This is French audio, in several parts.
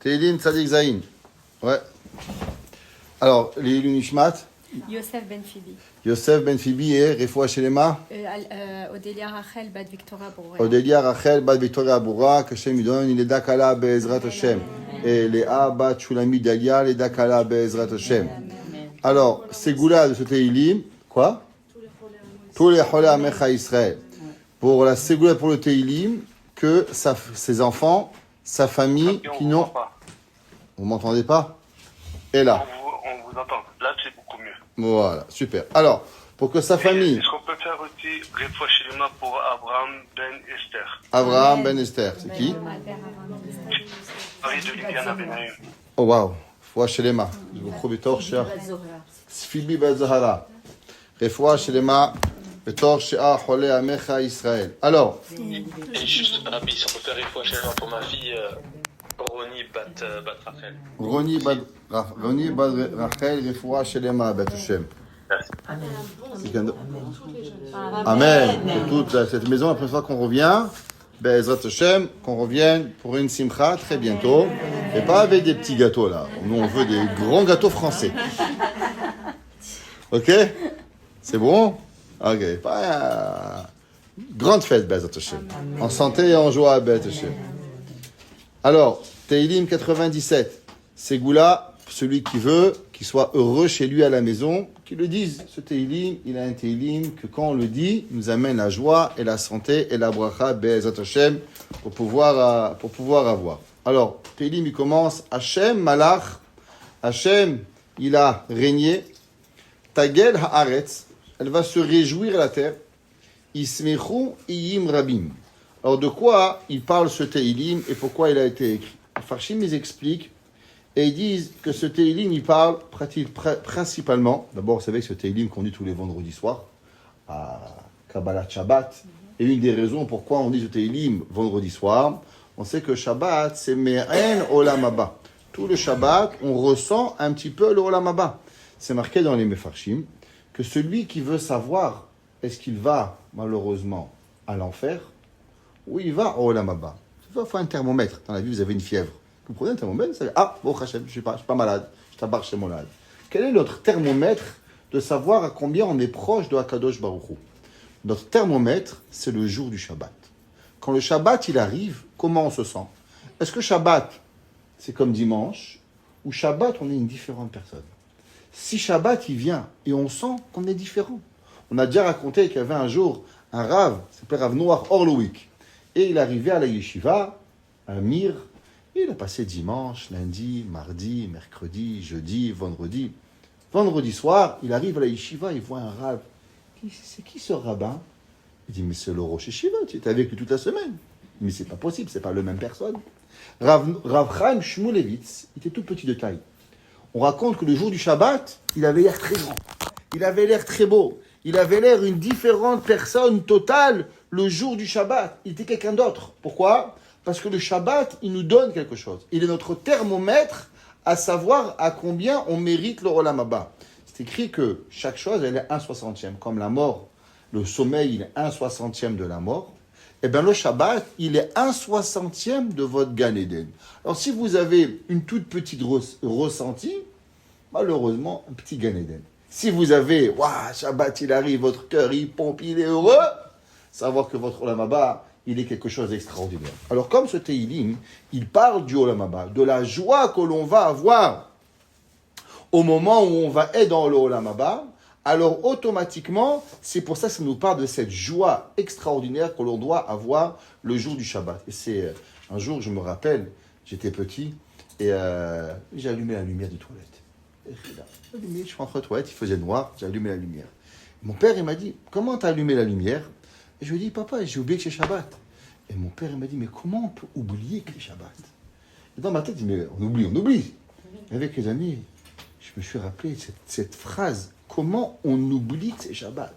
Teilim Tzadik Zayin. Ouais. Alors, les Nishmat. Yosef Ben Fibi. Yosef Ben Fibi et Refoua Shelema. Odélia Rachel Bat Victoria Bourra. Odélia Rachel Bat Victoria Bourra. Qu'Hashem lui donne. Il est Dakala Be'ezrat Hashem. Et Léa Bat Shulami Dalia. Les Dakala Be'ezrat Hashem. Alors, Ségoula de ce Teilim. Quoi? Tous les Cholé Amecha Israël. Pour la Ségoula pour le Teilim, que ses enfants, sa famille, qui n'ont. Vous m'entendez pas? Et là. On vous entend. Là, c'est beaucoup mieux. Voilà, super. Alors, pour que sa famille. Est-ce qu'on peut faire aussi Refoua Shelema pour Abraham Ben Esther? Abraham Ben Esther, c'est qui? Mari de Liliana Benaïm. Oh waouh, Refoua Shelema. Je vous prouve Betor Shea. Fibi Ben Zahara. Refoua Shelema. Betor Shea Cholé Amecha Israël. Alors. Et juste, Rabbi, si on peut faire Refoua Shelema pour ma fille. Roni Bat Rachel. Roni Bat Rachel, Refoua Shelema, Bet Hashem. Amen. Pour toute cette maison, la première fois qu'on revient, Bezrat Hashem, qu'on revienne pour une simcha très bientôt. Et pas avec des petits gâteaux là. Nous, on veut des grands gâteaux français. Ok? C'est bon? Ok. Pas grande fête, Bezrat Hashem. En santé et en joie, Bezrat Hashem. Alors, Teilim 97, Ségoula, celui qui veut, qu'il soit heureux chez lui à la maison, qu'il le dise. Ce Teilim, il a un Teilim que quand on le dit, il nous amène la joie et la santé et la bracha Be'ezrat Hashem pour pouvoir avoir. Alors, Teilim, il commence, Hashem Malach, Hashem, il a régné, Tagel Haaretz, elle va se réjouir la terre, Ismechu Iyim Rabim. Alors, de quoi il parle ce Teilim et pourquoi il a été écrit? Les Farshim, ils expliquent et ils disent que ce Teilim, il parle principalement. D'abord, vous savez que ce Teilim qu'on dit tous les vendredis soirs à Kabbalat Shabbat. Et une des raisons pourquoi on dit ce Teilim vendredi soir, on sait que Shabbat, c'est Me'en Olam Haba. Tout le Shabbat, on ressent un petit peu le Olam Haba. C'est marqué dans les Mefarshim que celui qui veut savoir est-ce qu'il va malheureusement à l'enfer, où il va au Olam Haba. Il faut un thermomètre. Dans la vie, vous avez une fièvre. Vous prenez un thermomètre, vous savez, ah, bon, Hachem, je suis pas malade, je tabarre chez mon malade. Quel est notre thermomètre de savoir à combien on est proche de Hakadosh Baruch Hu? Notre thermomètre, c'est le jour du Shabbat. Quand le Shabbat, il arrive, comment on se sent? Est-ce que Shabbat, c'est comme dimanche, ou Shabbat, on est une différente personne? Si Shabbat, il vient, et on sent qu'on est différent. On a déjà raconté qu'il y avait un jour un Rav, il s'appelait Rav Noach Orlowick. Et il arrivait à la yeshiva, à Mir, et il a passé dimanche, lundi, mardi, mercredi, jeudi, vendredi. Vendredi soir, il arrive à la yeshiva, il voit un Rav. C'est qui ce rabbin? Il dit, mais c'est le Rosh Yeshiva, tu étais avec lui toute la semaine. Mais c'est pas possible, c'est pas la même personne. Rav Chaim Shmulevitz, il était tout petit de taille. On raconte que le jour du Shabbat, il avait l'air très grand. Il avait l'air très beau. Il avait l'air une différente personne totale le jour du Shabbat. Il était quelqu'un d'autre. Pourquoi? Parce que le Shabbat, il nous donne quelque chose. Il est notre thermomètre à savoir à combien on mérite le Olam Haba. C'est écrit que chaque chose, elle est 1/60e. Comme la mort, le sommeil, il est 1/60e de la mort. Eh bien, le Shabbat, il est 1/60e de votre Gan Eden. Alors, si vous avez une toute petite ressentie, malheureusement, un petit Gan Eden. Si vous avez, waouh, Shabbat, il arrive, votre cœur, il pompe, il est heureux, savoir que votre Olam Haba, il est quelque chose d'extraordinaire. Alors, comme ce Teilim, il parle du Olam Haba, de la joie que l'on va avoir au moment où on va être dans le Olam Haba, alors automatiquement, c'est pour ça que ça nous parle de cette joie extraordinaire que l'on doit avoir le jour du Shabbat. Et c'est un jour, je me rappelle, j'étais petit, et j'ai allumé la lumière des toilettes. Je rentre aux toilettes, il faisait noir, j'ai allumé la lumière. Mon père, il m'a dit, comment t'as allumé la lumière? Et je lui ai dit, papa, j'ai oublié que c'est Shabbat. Et mon père, il m'a dit, mais comment on peut oublier que c'est Shabbat? Et dans ma tête, il dit, mais on oublie. Et avec les années, je me suis rappelé cette phrase, comment on oublie que c'est Shabbat?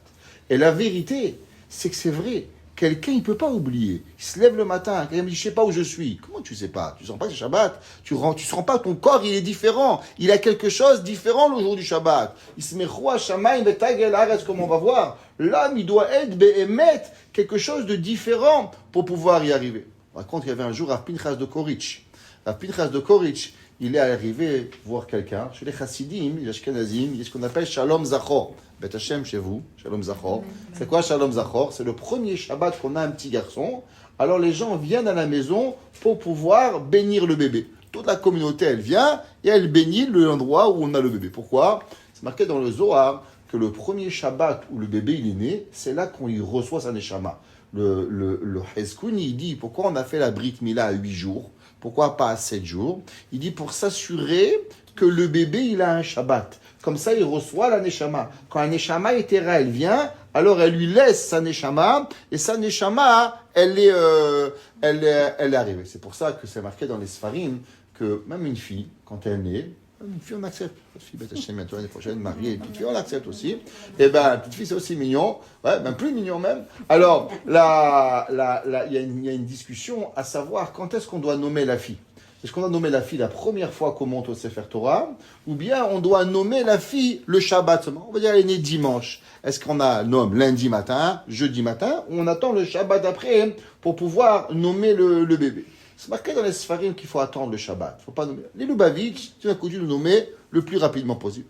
Et la vérité, c'est que c'est vrai. Quelqu'un, il ne peut pas oublier. Il se lève le matin, quelqu'un me dit, je ne sais pas où je suis. Comment tu ne sais pas? Tu ne sens pas que c'est Shabbat. Tu ne sens pas, ton corps, il est différent. Il a quelque chose de différent le jour du Shabbat. Il se met roi, shamaim, betagel, aretz, comme on va voir. L'âme, il doit être, behemet, quelque chose de différent pour pouvoir y arriver. On raconte qu'il y avait un jour à Pinchas de Koritch. À Pinchas de Koritch, il est arrivé voir quelqu'un. Chez les Chassidim, les Ashkenazim, il y a ce qu'on appelle Shalom Zachor. Bet Hashem chez vous, Shalom Zachor. C'est quoi Shalom Zachor? C'est le premier Shabbat qu'on a un petit garçon. Alors les gens viennent à la maison pour pouvoir bénir le bébé. Toute la communauté, elle vient et elle bénit l'endroit où on a le bébé. Pourquoi? C'est marqué dans le Zohar que le premier Shabbat où le bébé il est né, c'est là qu'on y reçoit sa neshama. Le Hezkouni, il dit, pourquoi on a fait la Brit Mila à 8 jours? Pourquoi pas à 7 jours? Il dit pour s'assurer que le bébé, il a un Shabbat. Comme ça, il reçoit la neshama. Quand la neshama Etera, elle vient, alors elle lui laisse sa neshama, et sa neshama, elle est arrivée. C'est pour ça que c'est marqué dans les Sfarim que même une fille, quand elle naît, une fille, on accepte. Une fille, Beth Hashem, bientôt l'année prochaine, mariée, une petite fille, on l'accepte aussi. Et ben, une petite fille, c'est aussi mignon. Ouais, ben plus mignon même. Alors, il y a une discussion à savoir quand est-ce qu'on doit nommer la fille. Est-ce qu'on doit nommer la fille la première fois qu'on monte au Sefer Torah, ou bien on doit nommer la fille le Shabbat seulement? On va dire elle est née dimanche. Est-ce qu'on a nomme lundi matin, jeudi matin, ou on attend le Shabbat après pour pouvoir nommer le bébé? C'est marqué dans les Sfarim qu'il faut attendre le Shabbat. Faut pas nommer. Les Lubavitch, tu as coutume de nommer le plus rapidement possible.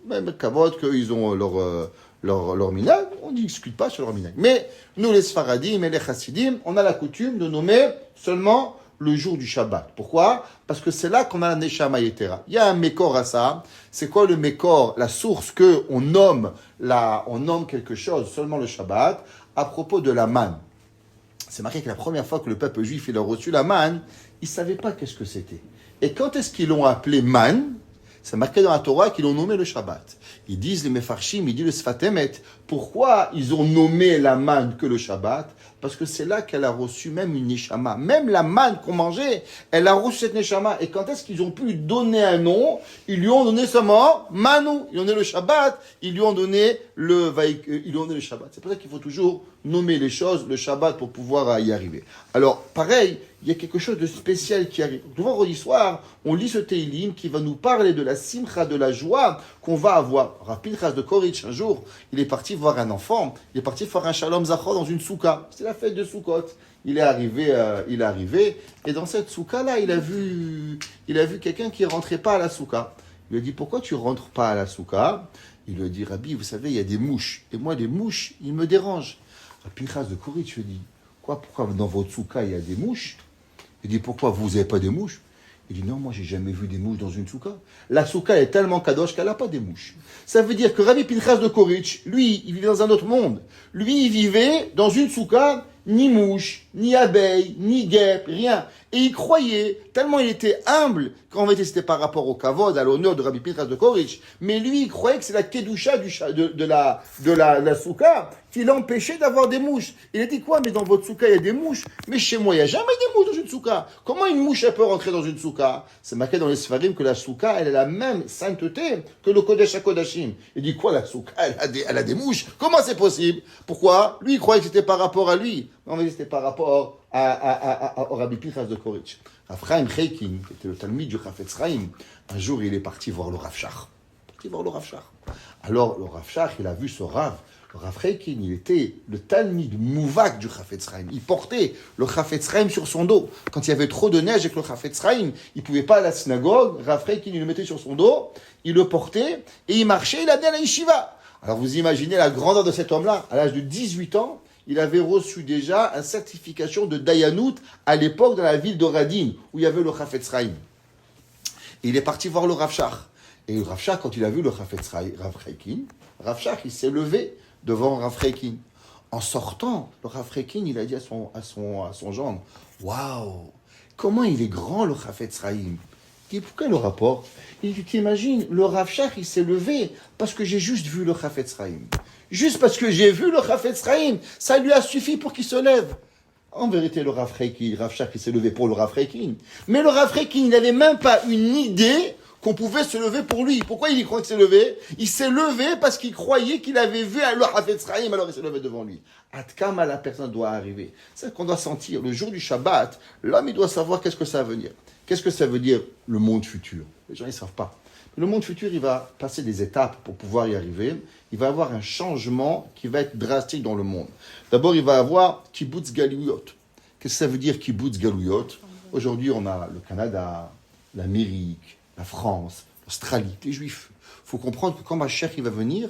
Même Kavod, qu'ils ont leur minag, on ne discute pas sur leur minag. Mais nous, les Sfaradim et les Chassidim, on a la coutume de nommer seulement le jour du Shabbat. Pourquoi? Parce que c'est là qu'on a la Neshama Yetera. Il y a un Mekor à ça. C'est quoi le Mekor? La source que on nomme quelque chose seulement le Shabbat à propos de la manne. C'est marqué que la première fois que le peuple juif il a reçu la manne, ils ne savaient pas qu'est-ce que c'était. Et quand est-ce qu'ils l'ont appelé manne? C'est marqué dans la Torah qu'ils l'ont nommé le Shabbat. Ils disent les Mefarshim, ils disent le Sfatemet. Pourquoi ils ont nommé la manne que le Shabbat? Parce que c'est là qu'elle a reçu même une neshama. Même la manne qu'on mangeait, elle a reçu cette neshama. Et quand est-ce qu'ils ont pu donner un nom? Ils lui ont donné seulement Manu. Ils lui ont donné le Shabbat. Ils lui ont donné le Shabbat. C'est pour ça qu'il faut toujours nommer les choses, le Shabbat, pour pouvoir y arriver. Alors, pareil, il y a quelque chose de spécial qui arrive. Le vendredi soir, on lit ce Teilim qui va nous parler de la simcha, de la joie qu'on va avoir. Pinchas de Koritch, un jour, il est parti voir un enfant, il est parti faire un Shalom Zachor dans une souka. C'est la fête de Sukkot. Il est arrivé, et dans cette souka-là, il a vu quelqu'un qui rentrait pas à la souka. Il lui a dit, pourquoi tu rentres pas à la souka? Il lui a dit, Rabbi, vous savez, il y a des mouches. Et moi, les mouches, ils me dérangent. Pinchas de Koritch lui dit, pourquoi dans votre souka, il y a des mouches? Il dit, pourquoi vous n'avez pas des mouches? Il dit, non, moi, j'ai jamais vu des mouches dans une souka. La souka est tellement kadosh qu'elle n'a pas des mouches. Ça veut dire que Rabbi Pinchas de Koritch, lui, il vivait dans un autre monde. Lui, il vivait dans une souka, ni mouche, ni abeille, ni guêpe, rien. Et il croyait, tellement il était humble, qu'en fait c'était par rapport au kavod, à l'honneur de Rabbi Pinchas de Koritch, mais lui, il croyait que c'est la kedusha de la souka qui l'empêchait d'avoir des mouches. Il a dit quoi? Mais dans votre souka, il y a des mouches. Mais chez moi, il n'y a jamais des mouches dans une souka. Comment une mouche, elle peut rentrer dans une souka? C'est marqué dans les Sfarim que la souka, elle a la même sainteté que le Kodesh HaKodashim. Il dit quoi, la souka, elle a des mouches? Comment c'est possible? Pourquoi? Lui, il croyait que c'était par rapport à lui. Non, mais c'était par rapport au Rabbi Pinchas de Koritch. Rav Chaim Chaikin, qui était le Talmid du Chafetz Chaim, un jour, il est parti voir le Rav Shach. Alors, le Rav Shach, il a vu ce Rav. Le Rav Chaikin, il était le Talmid Mouvak du Chafetz Chaim. Il portait le Chafetz Chaim sur son dos. Quand il y avait trop de neige avec le Chafetz Chaim, il ne pouvait pas aller à la synagogue. Rav Chaikin, il le mettait sur son dos, il le portait, et il marchait, il allait à la yeshiva. Alors, vous imaginez la grandeur de cet homme-là. À l'âge de 18 ans, il avait reçu déjà une certification de Dayanout à l'époque dans la ville de Radin, où il y avait le Chafetz Chaim. Et il est parti voir le Rav Shach. Et le Rav Shach, quand il a vu le Chafetz Chaikin, Rav Shach, il s'est levé devant Rav Chaikin. En sortant, le Rav Chaikin, il a dit à son gendre, waouh, comment il est grand le Chafetz Chaim. Il dit, pourquoi le rapport? Il dit, t'imagines, le Rav Shach, il s'est levé parce que j'ai juste vu le Chafetz Chaim. Juste parce que j'ai vu le Chafetz Chaim, ça lui a suffi pour qu'il se lève. En vérité, le Rav Shach, il s'est levé pour le Rav Chaikin. Mais le Rav Chaikin, il n'avait même pas une idée qu'on pouvait se lever pour lui. Pourquoi il y croit qu'il s'est levé? Il s'est levé parce qu'il croyait qu'il avait vu le Chafetz Chaim, alors il s'est levé devant lui. Atkama, la personne doit arriver. C'est qu'on doit sentir. Le jour du Shabbat, l'homme, il doit savoir qu'est-ce que ça veut dire. Qu'est-ce que ça veut dire, le monde futur? Les gens, ils ne savent pas. Le monde futur, il va passer des étapes pour pouvoir y arriver. Il va avoir un changement qui va être drastique dans le monde. D'abord, il va avoir kibbutz galuyot. Qu'est-ce que ça veut dire kibbutz galuyot? Aujourd'hui, on a le Canada, l'Amérique, la France, l'Australie, les Juifs. Il faut comprendre que quand Mashiach il va venir,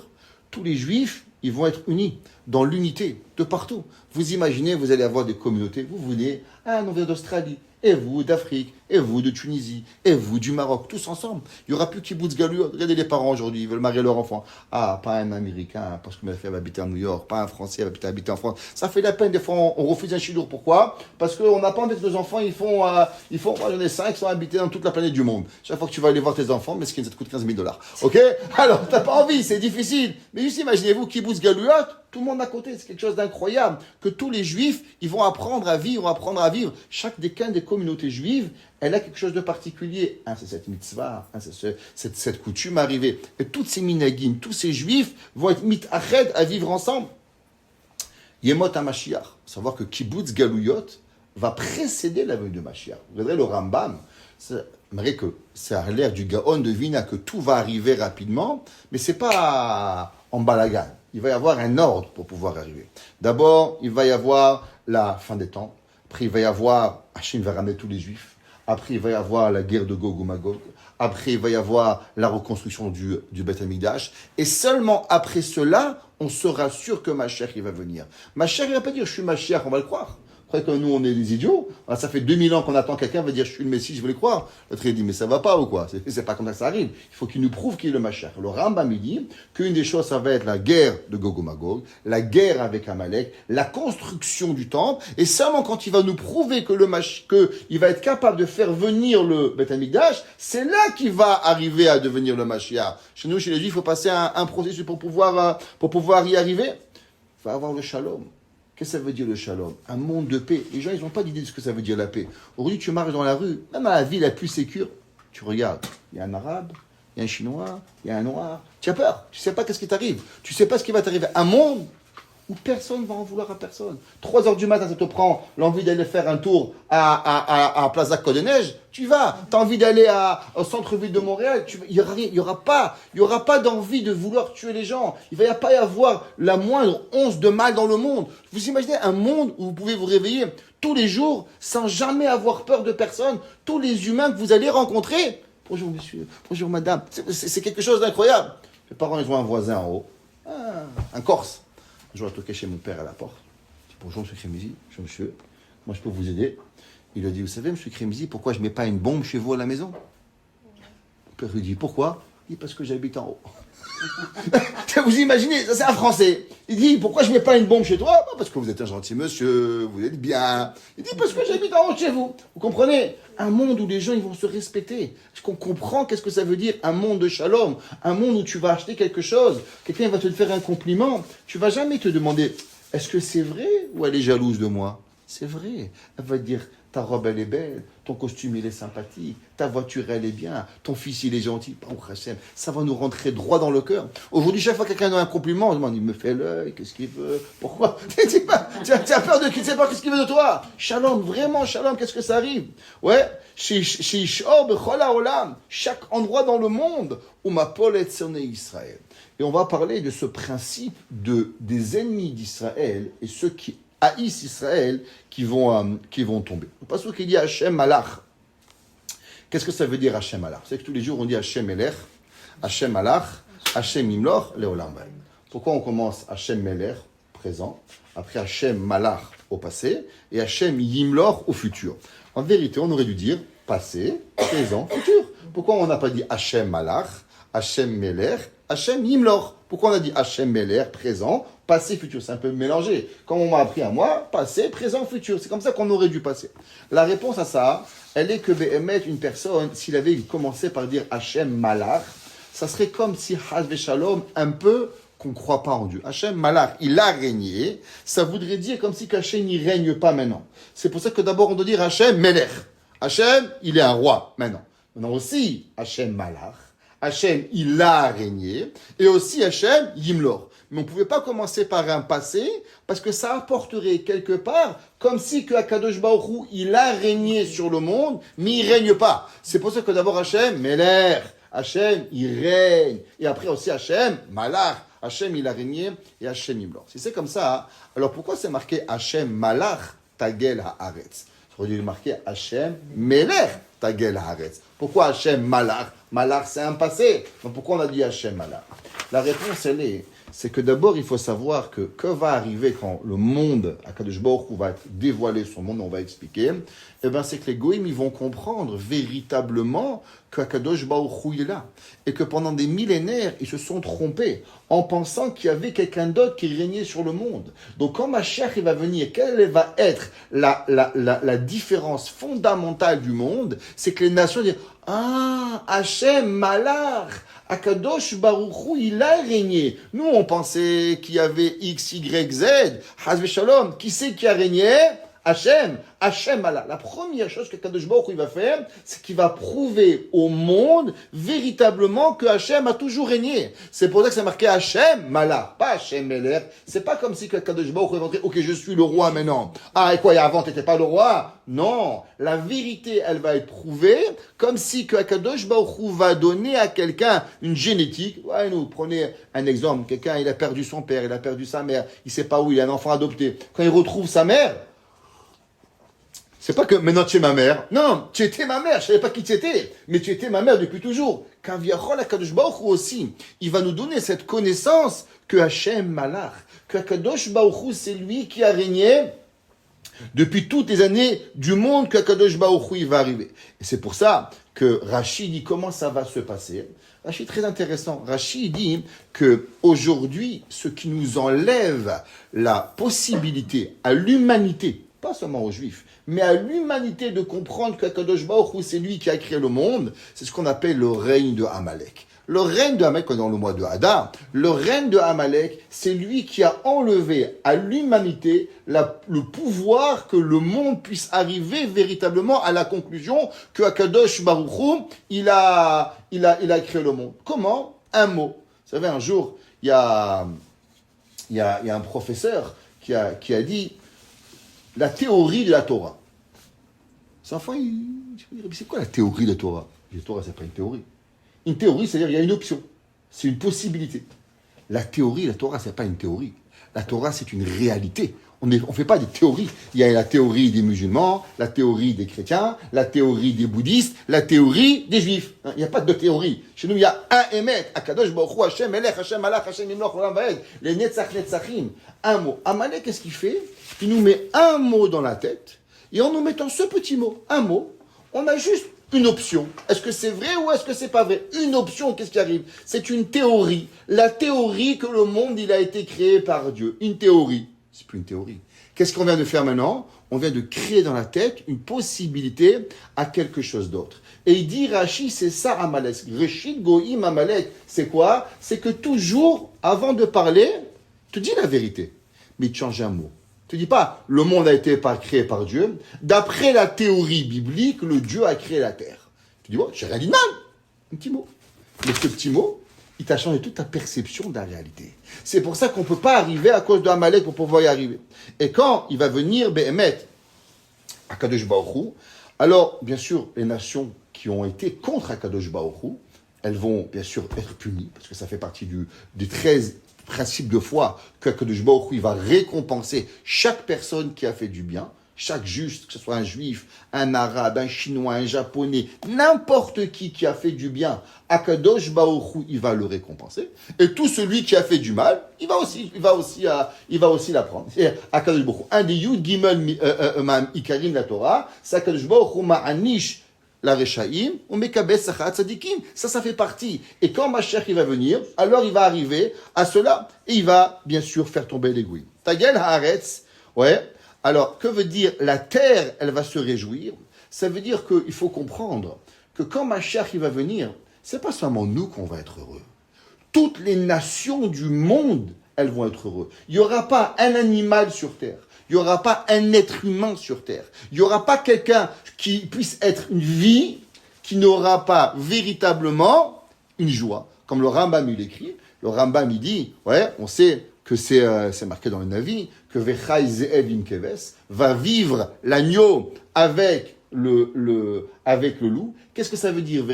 tous les Juifs, ils vont être unis dans l'unité de partout. Vous imaginez, vous allez avoir des communautés, vous venez, on vient d'Australie, et vous d'Afrique, et vous de Tunisie, et vous du Maroc, tous ensemble. Il n'y aura plus kibbutz galuyot. Regardez les parents aujourd'hui, ils veulent marier leur enfant. Ah, pas un Américain, parce que ma fille va habiter à New York, pas un Français va habiter en France. Ça fait la peine, des fois, on refuse un chidour. Pourquoi? Parce qu'on n'a pas envie que nos enfants, moi j'en ai 5, sont habités dans toute la planète du monde. Chaque fois que tu vas aller voir tes enfants, mais ça te coûte $15,000. Ok? Alors, t'as pas envie, c'est difficile. Mais juste imaginez-vous, kibbutz galuyot, tout le monde à côté, c'est quelque chose d'incroyable. Que tous les Juifs, ils vont apprendre à vivre. Chaque décan des communautés juives, elle a quelque chose de particulier. C'est cette mitzvah, c'est cette coutume arrivée. Et toutes ces minagim, tous ces Juifs vont être mitached à vivre ensemble. Yemot HaMashiach. Il faut savoir que kibbutz galuyot va précéder la venue de Mashiach. Vous regardez le Rambam, malgré que ça a l'air du Gaon de Vina que tout va arriver rapidement, mais c'est pas en balagan. Il va y avoir un ordre pour pouvoir arriver. D'abord, il va y avoir la fin des temps. Après, il va y avoir, Hachem va ramener tous les Juifs. Après, il va y avoir la guerre de Gog ou Magog. Après, il va y avoir la reconstruction du Beth Amikdash. Et seulement après cela, on sera sûr que Mashiach, il va venir. Mashiach, il ne va pas dire « je suis Mashiach », on va le croire. Vous croyez que nous, on est des idiots? Alors, ça fait 2000 ans qu'on attend quelqu'un va dire « je suis le Messie, je veux le croire ». L'autre, il dit « mais ça va pas ou quoi ?» C'est pas comme ça que ça arrive. Il faut qu'il nous prouve qu'il est le Mashiach. Le Rambam, il dit qu'une des choses, ça va être la guerre de Gog et Magog, la guerre avec Amalek, la construction du temple, et seulement quand il va nous prouver que qu'il va être capable de faire venir le Beth Amikdash, c'est là qu'il va arriver à devenir le Mashiach. Chez nous, chez les Juifs, il faut passer un processus pour pouvoir y arriver. Il va avoir le shalom. Qu'est-ce que ça veut dire le shalom? Un monde de paix. Les gens, ils n'ont pas d'idée de ce que ça veut dire la paix. Aujourd'hui, tu marches dans la rue, même à la ville la plus sécure, tu regardes, il y a un arabe, il y a un chinois, il y a un noir. Tu as peur, tu ne sais pas qu'est-ce qui t'arrive. Tu ne sais pas ce qui va t'arriver. Un monde où personne ne va en vouloir à personne. 3h du matin, ça te prend l'envie d'aller faire un tour à Plaza Côte des Neiges, tu vas. Tu as envie d'aller au centre-ville de Montréal, il n'y aura pas d'envie de vouloir tuer les gens. Il ne va pas y avoir la moindre once de mal dans le monde. Vous imaginez un monde où vous pouvez vous réveiller tous les jours sans jamais avoir peur de personne. Tous les humains que vous allez rencontrer. Bonjour monsieur, bonjour madame. C'est quelque chose d'incroyable. Les parents, ils ont un voisin en haut, un Corse. Un jour, il a toqué chez mon père à la porte. Il dit « Bonjour, monsieur Crémizy. Bonjour, monsieur. Moi, je peux vous aider ?» Il lui a dit « Vous savez, monsieur Crémizy, pourquoi je ne mets pas une bombe chez vous à la maison ?» Mon père lui dit « Pourquoi ?» Il dit « Parce que j'habite en haut. » Vous imaginez, ça c'est un Français. Il dit « Pourquoi je ne mets pas une bombe chez toi ?» Parce que vous êtes un gentil monsieur, vous êtes bien. Il dit « Parce que j'habite en haut de chez vous. » Vous comprenez? Un monde où les gens ils vont se respecter. Est-ce qu'on comprend qu'est-ce que ça veut dire un monde de shalom? Un monde où tu vas acheter quelque chose, quelqu'un va te faire un compliment, tu vas jamais te demander est-ce que c'est vrai ou elle est jalouse de moi? C'est vrai. Elle va te dire ta robe elle est belle, ton costume il est sympathique, ta voiture elle est bien, ton fils il est gentil. Oh Hachem, ça va nous rentrer droit dans le cœur. Aujourd'hui, chaque fois que quelqu'un a un compliment, on se demande il me fait l'œil, qu'est-ce qu'il veut, pourquoi? Tu as peur de qui ne sait pas qu'est-ce qu'il veut de toi? Shalom, vraiment shalom, qu'est-ce que ça arrive? Ouais, chaque endroit dans le monde où ma Paul est sonné Israël. Et on va parler de ce principe des ennemis d'Israël et ceux qui haïssent Israël qui vont tomber. Le passage qui dit Hachem Malach. Qu'est-ce que ça veut dire Hachem Malach? C'est que tous les jours on dit Hachem Melech, Hachem Malach, Hachem Imloch, Leolam. Pourquoi on commence Hachem Melech, présent, après Hachem Malach au passé, et Hachem Yimloch au futur? En vérité, on aurait dû dire passé, présent, futur. Pourquoi on n'a pas dit Hachem Malach, Hachem Melech, Hachem Yimloch? Pourquoi on a dit Hachem Melech, présent, passé, futur? C'est un peu mélangé. Comme on m'a appris à moi, passé, présent, futur. C'est comme ça qu'on aurait dû passer. La réponse à ça, elle est que Béhémet, une personne, s'il avait commencé par dire Hachem Malach, ça serait comme si Haz Shalom, un peu qu'on ne croit pas en Dieu. Hachem Malach, il a régné, ça voudrait dire comme si Hachem n'y règne pas maintenant. C'est pour ça que d'abord on doit dire Hachem Melech. Hachem, il est un roi maintenant. Maintenant aussi, Hachem Malach. Hachem, il a régné, et aussi Hachem, Yimlor. Mais on ne pouvait pas commencer par un passé, parce que ça apporterait quelque part, comme si que Akadosh Baruch Hu, il a régné sur le monde, mais il ne règne pas. C'est pour ça que d'abord Hachem, Meler, Hachem, il règne. Et après aussi Hachem, Malach. Hachem, il a régné, et Hachem, Yimlor. Si c'est comme ça, alors pourquoi c'est marqué Hachem, Malach, Tagel, Haaretz? Ça aurait dû marquer Hachem Melech Tagel Haaretz. Pourquoi Hachem Malach? Malach, c'est un passé. Donc pourquoi on a dit Hachem Malach? La réponse, c'est que d'abord, il faut savoir que va arriver quand le monde, Akadosh Baruch Hu va dévoiler son monde, on va expliquer, eh ben, c'est que les Goïms, ils vont comprendre véritablement qu'Akadosh Baruch Hu est là. Et que pendant des millénaires, ils se sont trompés en pensant qu'il y avait quelqu'un d'autre qui régnait sur le monde. Donc quand Mashiach il va venir, quelle va être la différence fondamentale du monde? C'est que les nations disent « Ah, Hachem Malach, Akadosh Baruch Hu, il a régné. » Nous, on pensait qu'il y avait X, Y, Z. Hazve Shalom, qui c'est qui a régné? Hachem Allah. La première chose que Kadosh Baruch Hu va faire, c'est qu'il va prouver au monde véritablement que Hachem a toujours régné. C'est pour ça que c'est marqué Hachem Malach, pas Hachem Meler. C'est pas comme si Kadosh Baruch Hu va dire, ok, je suis le roi maintenant. Ah, et quoi, avant, t'étais pas le roi? Non. La vérité, elle va être prouvée comme si Kadosh Baruch Hu va donner à quelqu'un une génétique. Ouais, nous, prenez un exemple. Quelqu'un, il a perdu son père, il a perdu sa mère, il sait pas où, il a un enfant adopté. Quand il retrouve sa mère, c'est pas que maintenant tu es ma mère. Non, tu étais ma mère. Je savais pas qui tu étais, mais tu étais ma mère depuis toujours. Kaviachol Akadosh Baruch Hu aussi, il va nous donner cette connaissance que Hachem Malach, que Akadosh Baruch Hu, c'est lui qui a régné depuis toutes les années du monde qu'Akadosh Baruch Hu il va arriver. Et c'est pour ça que Rashi dit comment ça va se passer. Rashi est très intéressant. Rashi dit que aujourd'hui, ce qui nous enlève la possibilité à l'humanité, pas seulement aux Juifs, mais à l'humanité de comprendre qu'Akadosh Baruch Hu, c'est lui qui a créé le monde, c'est ce qu'on appelle le règne de Amalek. Le règne de Amalek, dans le mois de Hadar, le règne de Amalek, c'est lui qui a enlevé à l'humanité le pouvoir que le monde puisse arriver véritablement à la conclusion que Akadosh Baruch Hu, il a créé le monde. Comment? Un mot. Vous savez, un jour, il y a un professeur qui a dit la théorie de la Torah. Ces enfants, c'est quoi la théorie de la Torah? La Torah, c'est pas une théorie. Une théorie, c'est-à-dire qu'il y a une option. C'est une possibilité. La théorie, la Torah, c'est pas une théorie. La Torah, c'est une réalité. On ne fait pas des théories. Il y a la théorie des musulmans, la théorie des chrétiens, la théorie des bouddhistes, la théorie des juifs. Il n'y a pas de théorie. Chez nous, il y a un Emet, Akadosh Baruch Hu, Hashem Melech, Hashem Malach, Hashem Yimloch, Olam Vaed, les Netzach Netzachim. Un mot. Amalek, qu'est-ce qu'il fait? Il nous met un mot dans la tête, et en nous mettant ce petit mot, un mot, on a juste une option. Est-ce que c'est vrai ou est-ce que c'est pas vrai? Une option, qu'est-ce qui arrive? C'est une théorie. La théorie que le monde, il a été créé par Dieu. Une théorie. C'est plus une théorie. Qu'est-ce qu'on vient de faire maintenant? On vient de créer dans la tête une possibilité à quelque chose d'autre. Et il dit, Rashi, c'est ça Amalek. Reshit Goïm Amalek, c'est quoi? C'est que toujours, avant de parler, tu dis la vérité, mais tu changes un mot. Tu dis pas, le monde a été créé par Dieu. D'après la théorie biblique, le Dieu a créé la terre. Tu dis, j'ai rien dit de mal. Un petit mot. Mais ce petit mot, il t'a changé toute ta perception de la réalité. C'est pour ça qu'on ne peut pas arriver à cause de Amalek pour pouvoir y arriver. Et quand il va venir, Behemet, Akadosh Baruch Hu, alors, bien sûr, les nations qui ont été contre Akadosh Baruch Hu, elles vont, bien sûr, être punies, parce que ça fait partie des 13 principe de foi que Akadosh Baruch Hu, il va récompenser chaque personne qui a fait du bien, chaque juste, que ce soit un juif, un arabe, un chinois, un japonais, n'importe qui a fait du bien, Akadosh Baruch Hu, il va le récompenser. Et tout celui qui a fait du mal, il va aussi l'apprendre. C'est Akadosh Baruch Hu. Un des Yud Gimel Ikarim de la Torah, c'est Akadosh Baruch Hu ma'anish la Rechaim, on met Kabes Sachat Tzadikim. Ça fait partie. Et quand Mashiach il va venir, alors il va arriver à cela, et il va, bien sûr, faire tomber les gouilles. Tagel Haaretz, ouais. Alors, que veut dire la terre, elle va se réjouir? Ça veut dire qu'il faut comprendre que quand Mashiach il va venir, c'est pas seulement nous qu'on va être heureux. Toutes les nations du monde, elles vont être heureuses. Il n'y aura pas un animal sur terre. Il n'y aura pas un être humain sur terre. Il n'y aura pas quelqu'un qui puisse être une vie qui n'aura pas véritablement une joie. Comme le Rambam il écrit, le Rambam il dit, ouais, on sait que c'est marqué dans le Navi, que Vechai Ze'ev im Keves va vivre l'agneau avec avec le loup. Qu'est-ce que ça veut dire?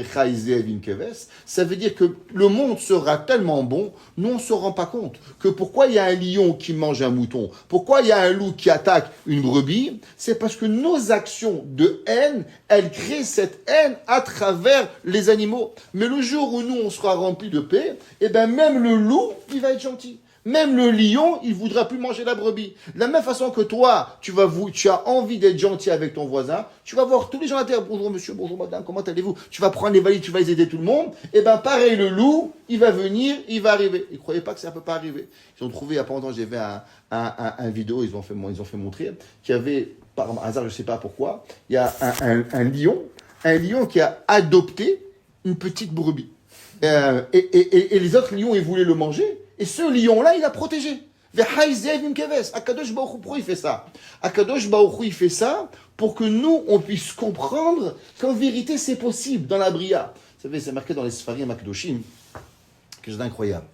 Ça veut dire que le monde sera tellement bon, nous on ne se rend pas compte que pourquoi il y a un lion qui mange un mouton, pourquoi il y a un loup qui attaque une brebis, c'est parce que nos actions de haine, elles créent cette haine à travers les animaux. Mais le jour où nous on sera remplis de paix, eh ben même le loup, il va être gentil. Même le lion, il voudra plus manger la brebis. De la même façon que toi, tu as envie d'être gentil avec ton voisin, tu vas voir tous les gens à la terre, bonjour monsieur, bonjour madame, comment allez-vous? Tu vas prendre les valises, tu vas aider tout le monde. Et ben pareil, le loup, il va venir, il va arriver. Ils ne croyaient pas que ça ne peut pas arriver. Ils ont trouvé, il y a pas longtemps, j'ai vu un vidéo, ils ont fait montrer, qu'il y avait, par hasard, je ne sais pas pourquoi, il y a un lion qui a adopté une petite brebis. Et les autres lions, ils voulaient le manger. Et ce lion-là, il a protégé. Akadosh Baruch Hu, pourquoi il fait ça? Akadosh Baruch Hu, il fait ça pour que nous, on puisse comprendre qu'en vérité, c'est possible dans la Bria. Vous savez, c'est marqué dans les Sfarim Akadoshim, quelque chose d'incroyable.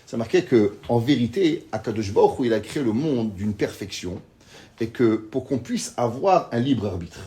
C'est marqué qu'en vérité, Akadosh Baruch Hu, il a créé le monde d'une perfection et que pour qu'on puisse avoir un libre arbitre.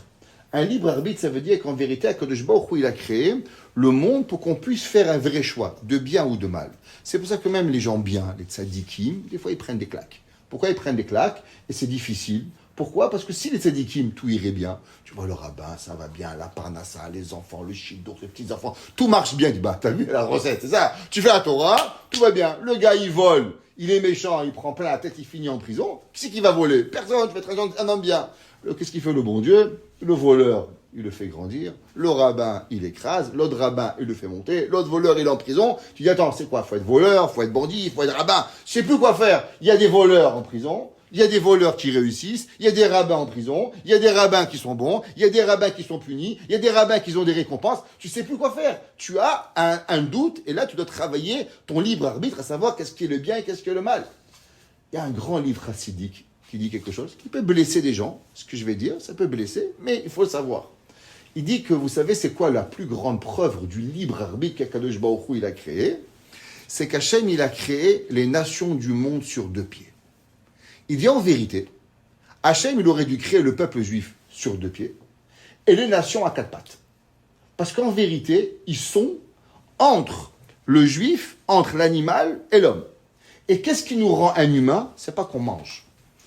Un libre arbitre, ça veut dire qu'en vérité, Akadosh Baruch Hu, il a créé le monde pour qu'on puisse faire un vrai choix, de bien ou de mal. C'est pour ça que même les gens bien, les tzadikim, des fois ils prennent des claques. Pourquoi ils prennent des claques? Et c'est difficile. Pourquoi? Parce que si les tzadikim, tout irait bien, tu vois le rabbin, ça va bien, la parnassa, les enfants, le shidduch, les petits-enfants, tout marche bien. Tu dis, bah, t'as vu la recette, c'est ça? Tu fais la Torah, tout va bien. Le gars, il vole, il est méchant, il prend plein la tête, il finit en prison. Qui c'est qui va voler? Personne, tu fais très gentil, un homme bien. Qu'est-ce qu'il fait le bon Dieu? Le voleur, il le fait grandir. Le rabbin, il écrase. L'autre rabbin, il le fait monter. L'autre voleur, il est en prison. Tu dis, attends, c'est quoi? Faut être voleur, faut être bandit, faut être rabbin. Je sais plus quoi faire. Il y a des voleurs en prison. Il y a des voleurs qui réussissent. Il y a des rabbins en prison. Il y a des rabbins qui sont bons. Il y a des rabbins qui sont punis. Il y a des rabbins qui ont des récompenses. Tu sais plus quoi faire. Tu as un doute. Et là, tu dois travailler ton libre arbitre à savoir qu'est-ce qui est le bien et qu'est-ce qui est le mal. Il y a un grand livre chassidique qui dit quelque chose qui peut blesser des gens. Ce que je vais dire, ça peut blesser, mais il faut le savoir. Il dit que, vous savez, c'est quoi la plus grande preuve du libre arbitre qu'Akadosh Baruch Hu il a créé? C'est qu'Hachem, il a créé les nations du monde sur deux pieds. Il dit en vérité, Hachem, il aurait dû créer le peuple juif sur deux pieds et les nations à quatre pattes. Parce qu'en vérité, ils sont entre le juif, entre l'animal et l'homme. Et qu'est-ce qui nous rend un humain? C'est pas qu'on mange.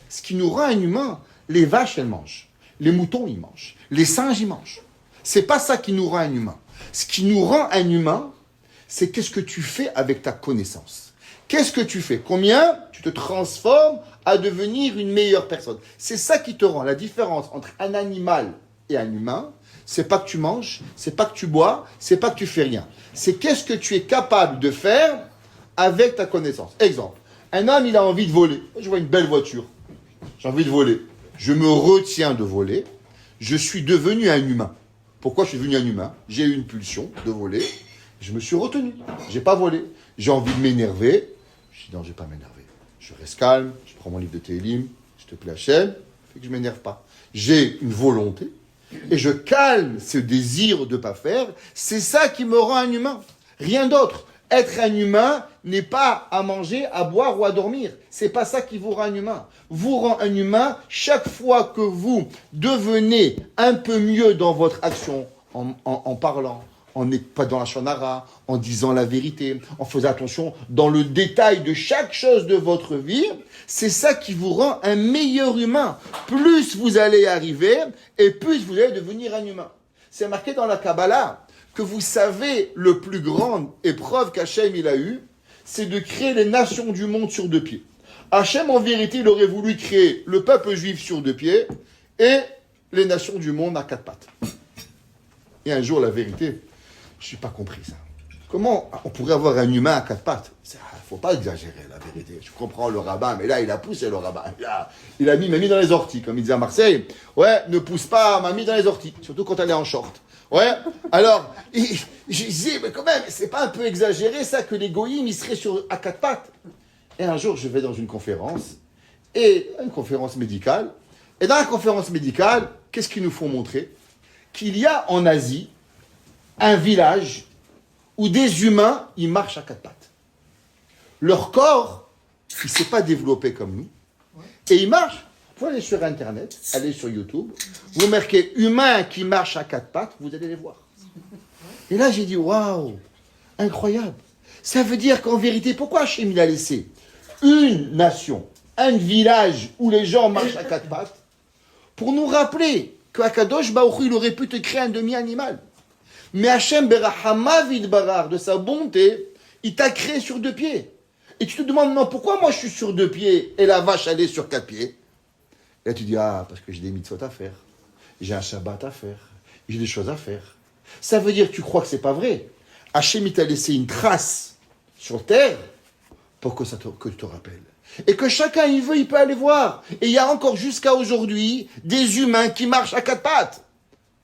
Ce qui nous rend un humain, les vaches, elles mangent. Les moutons, ils mangent. Les singes, ils mangent. C'est pas ça qui nous rend un humain. Ce qui nous rend un humain, c'est qu'est-ce que tu fais avec ta connaissance. Qu'est-ce que tu fais? Combien tu te transformes à devenir une meilleure personne. C'est ça qui te rend la différence entre un animal et un humain. C'est pas que tu manges, c'est pas que tu bois, c'est pas que tu fais rien. C'est qu'est-ce que tu es capable de faire avec ta connaissance. Exemple, un homme, il a envie de voler. Je vois une belle voiture. J'ai envie de voler. Je me retiens de voler. Je suis devenu un humain. Pourquoi je suis devenu un humain? J'ai eu une pulsion de voler. Je me suis retenu. J'ai pas volé. J'ai envie de m'énerver. Je dis non, je vais pas m'énerver. Je reste calme. Je prends mon livre de Télim. Je te plaît Hachem. Fait que je m'énerve pas. J'ai une volonté. Et je calme ce désir de pas faire. C'est ça qui me rend un humain. Rien d'autre. Être un humain n'est pas à manger, à boire ou à dormir. C'est pas ça qui vous rend un humain. Vous rend un humain chaque fois que vous devenez un peu mieux dans votre action, en parlant, pas dans la shonara, en disant la vérité, en faisant attention dans le détail de chaque chose de votre vie. C'est ça qui vous rend un meilleur humain. Plus vous allez arriver et plus vous allez devenir un humain. C'est marqué dans la Kabbalah que vous savez, le plus grande épreuve qu'Hachem il a eue, c'est de créer les nations du monde sur deux pieds. Hachem, en vérité, il aurait voulu créer le peuple juif sur deux pieds et les nations du monde à quatre pattes. Et un jour, la vérité, je n'ai pas compris ça. Comment on pourrait avoir un humain à quatre pattes? Il ne faut pas exagérer, la vérité. Je comprends le rabbin, mais là, il a poussé le rabbin. Il a mis mamie dans les orties, comme il disait à Marseille. Ouais, ne pousse pas mamie dans les orties, surtout quand elle est en short. Ouais, alors, je disais, mais quand même, c'est pas un peu exagéré ça que les goïms, ils seraient à quatre pattes? Et un jour, je vais dans une conférence médicale, et dans la conférence médicale, qu'est-ce qu'ils nous font montrer? Qu'il y a en Asie un village où des humains, ils marchent à quatre pattes. Leur corps, il ne s'est pas développé comme nous, et ils marchent Vous allez sur Internet, allez sur YouTube, vous marquez humain qui marche à quatre pattes, vous allez les voir. Et là, j'ai dit, waouh, incroyable. Ça veut dire qu'en vérité, pourquoi Hachem il a laissé une nation, un village où les gens marchent à quatre pattes, pour nous rappeler qu'Akadosh Baruch Hu, il aurait pu te créer un demi-animal. Mais Hachem Berahama Vidbarar, de sa bonté, il t'a créé sur deux pieds. Et tu te demandes, non, pourquoi moi je suis sur deux pieds et la vache elle est sur quatre pieds? Et là tu dis, ah, parce que j'ai des mitzvot à faire, j'ai un Shabbat à faire, j'ai des choses à faire. Ça veut dire que tu crois que c'est pas vrai. Hachem il t'a laissé une trace sur terre pour que tu te rappelles. Et que chacun il veut, il peut aller voir. Et il y a encore jusqu'à aujourd'hui des humains qui marchent à quatre pattes.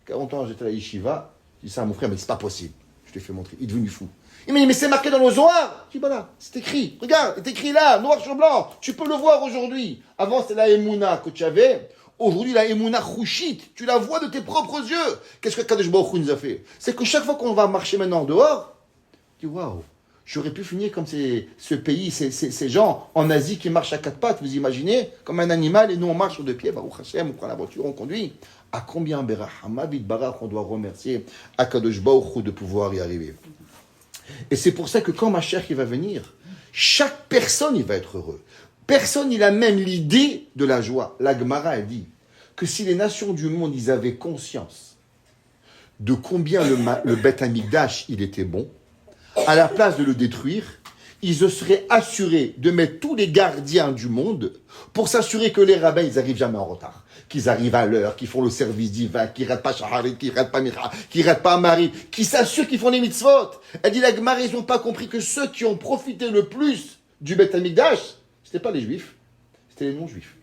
40 ans j'étais à la yeshiva, je dis ça à mon frère, mais c'est pas possible. Je te fais montrer, il est devenu fou. Il m'a dit, mais c'est marqué dans le Zohar. Je dis, voilà, c'est écrit. Regarde, c'est écrit là, noir sur blanc. Tu peux le voir aujourd'hui. Avant, c'était la Emouna que tu avais. Aujourd'hui, la Emouna Chouchit. Tu la vois de tes propres yeux. Qu'est-ce que Kadosh Baruch Hu nous a fait? C'est que chaque fois qu'on va marcher maintenant dehors, tu dis, waouh, j'aurais pu finir comme ce pays, ces gens en Asie qui marchent à quatre pattes. Vous imaginez? Comme un animal et nous on marche sur deux pieds. Baruch Hashem, on prend la voiture, on conduit. À combien Berahama Bidbarach on doit remercier Akadosh Baruch Hu de pouvoir y arriver. Et c'est pour ça que quand Mashiach il va venir, chaque personne il va être heureux. Personne il a même l'idée de la joie. La Gemara a dit que si les nations du monde ils avaient conscience de combien le Beth Amikdash il était bon, à la place de le détruire, ils se seraient assurés de mettre tous les gardiens du monde pour s'assurer que les rabbins ils arrivent jamais en retard, qu'ils arrivent à l'heure, qu'ils font le service divin, qu'ils ne ratent pas Shaharit, qu'ils ne ratent pas Mira, qu'ils ne ratent pas Marie, qu'ils s'assurent qu'ils font les mitzvot. Elle dit la Gemara, ils n'ont pas compris que ceux qui ont profité le plus du Beth Amikdash, ce n'étaient pas les juifs, c'était les non-juifs.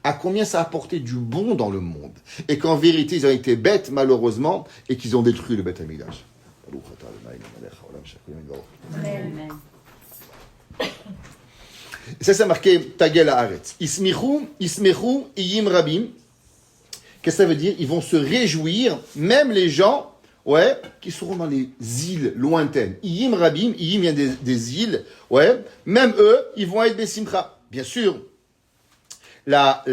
À combien ça a apporté du bon dans le monde. Et qu'en vérité, ils ont été bêtes, malheureusement, et qu'ils ont détruit le Beth Amikdash. Et ça, c'est marqué Tagel Haaretz. Ismichu, iyim rabim. Qu'est-ce que ça veut dire? Ils vont se réjouir, même les gens, qui seront dans les îles lointaines. Iyim rabim, iyim vient des îles, même eux, ils vont être des simcha. Bien sûr, la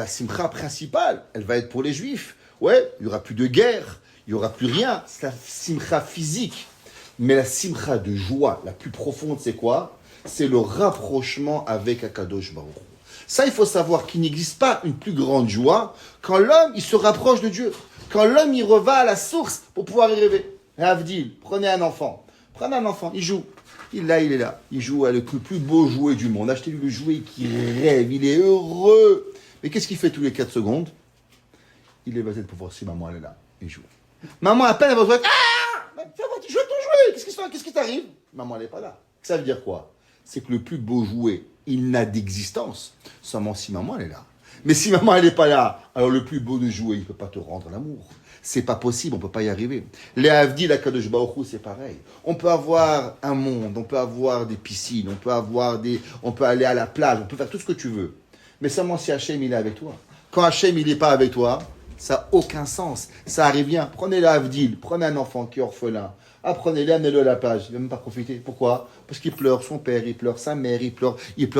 simcha principale, elle va être pour les juifs. Il y aura plus de guerre, il y aura plus rien. C'est la simcha physique. Mais la simcha de joie, la plus profonde, c'est quoi? C'est le rapprochement avec Akadosh Baruch Hu. Ça, il faut savoir qu'il n'existe pas une plus grande joie quand l'homme, il se rapproche de Dieu. Quand l'homme, il revient à la source pour pouvoir y rêver. Avdil, prenez un enfant, il joue. Il est là. Il joue avec le plus beau jouet du monde. Achetez-lui le jouet qui rêve, il est heureux. Mais qu'est-ce qu'il fait tous les 4 secondes? Il est basé pour voir si maman elle est là. Il joue. Maman, à peine, elle va jouer. Ah! Tu joues ton jouet. Qu'est-ce qui t'arrive? Maman, elle n'est pas là. Ça veut dire quoi? C'est que le plus beau jouet, il n'a d'existence seulement si maman elle est là. Mais si maman elle n'est pas là, alors le plus beau de jouet, il ne peut pas te rendre l'amour. C'est pas possible, on ne peut pas y arriver. Les Havdi, la Kadosh Baruch Hu, c'est pareil. On peut avoir un monde, on peut avoir des piscines, on peut aller à la plage, on peut faire tout ce que tu veux. Mais seulement si Hachem il est avec toi. Quand Hachem il n'est pas avec toi, ça n'a aucun sens. Ça arrive bien. Prenez la Havdil, prenez un enfant qui est orphelin. Apprenez-le, amenez-le à la plage. Il ne va même pas profiter. Pourquoi? Parce qu'il pleure son père, il pleure sa mère, il pleure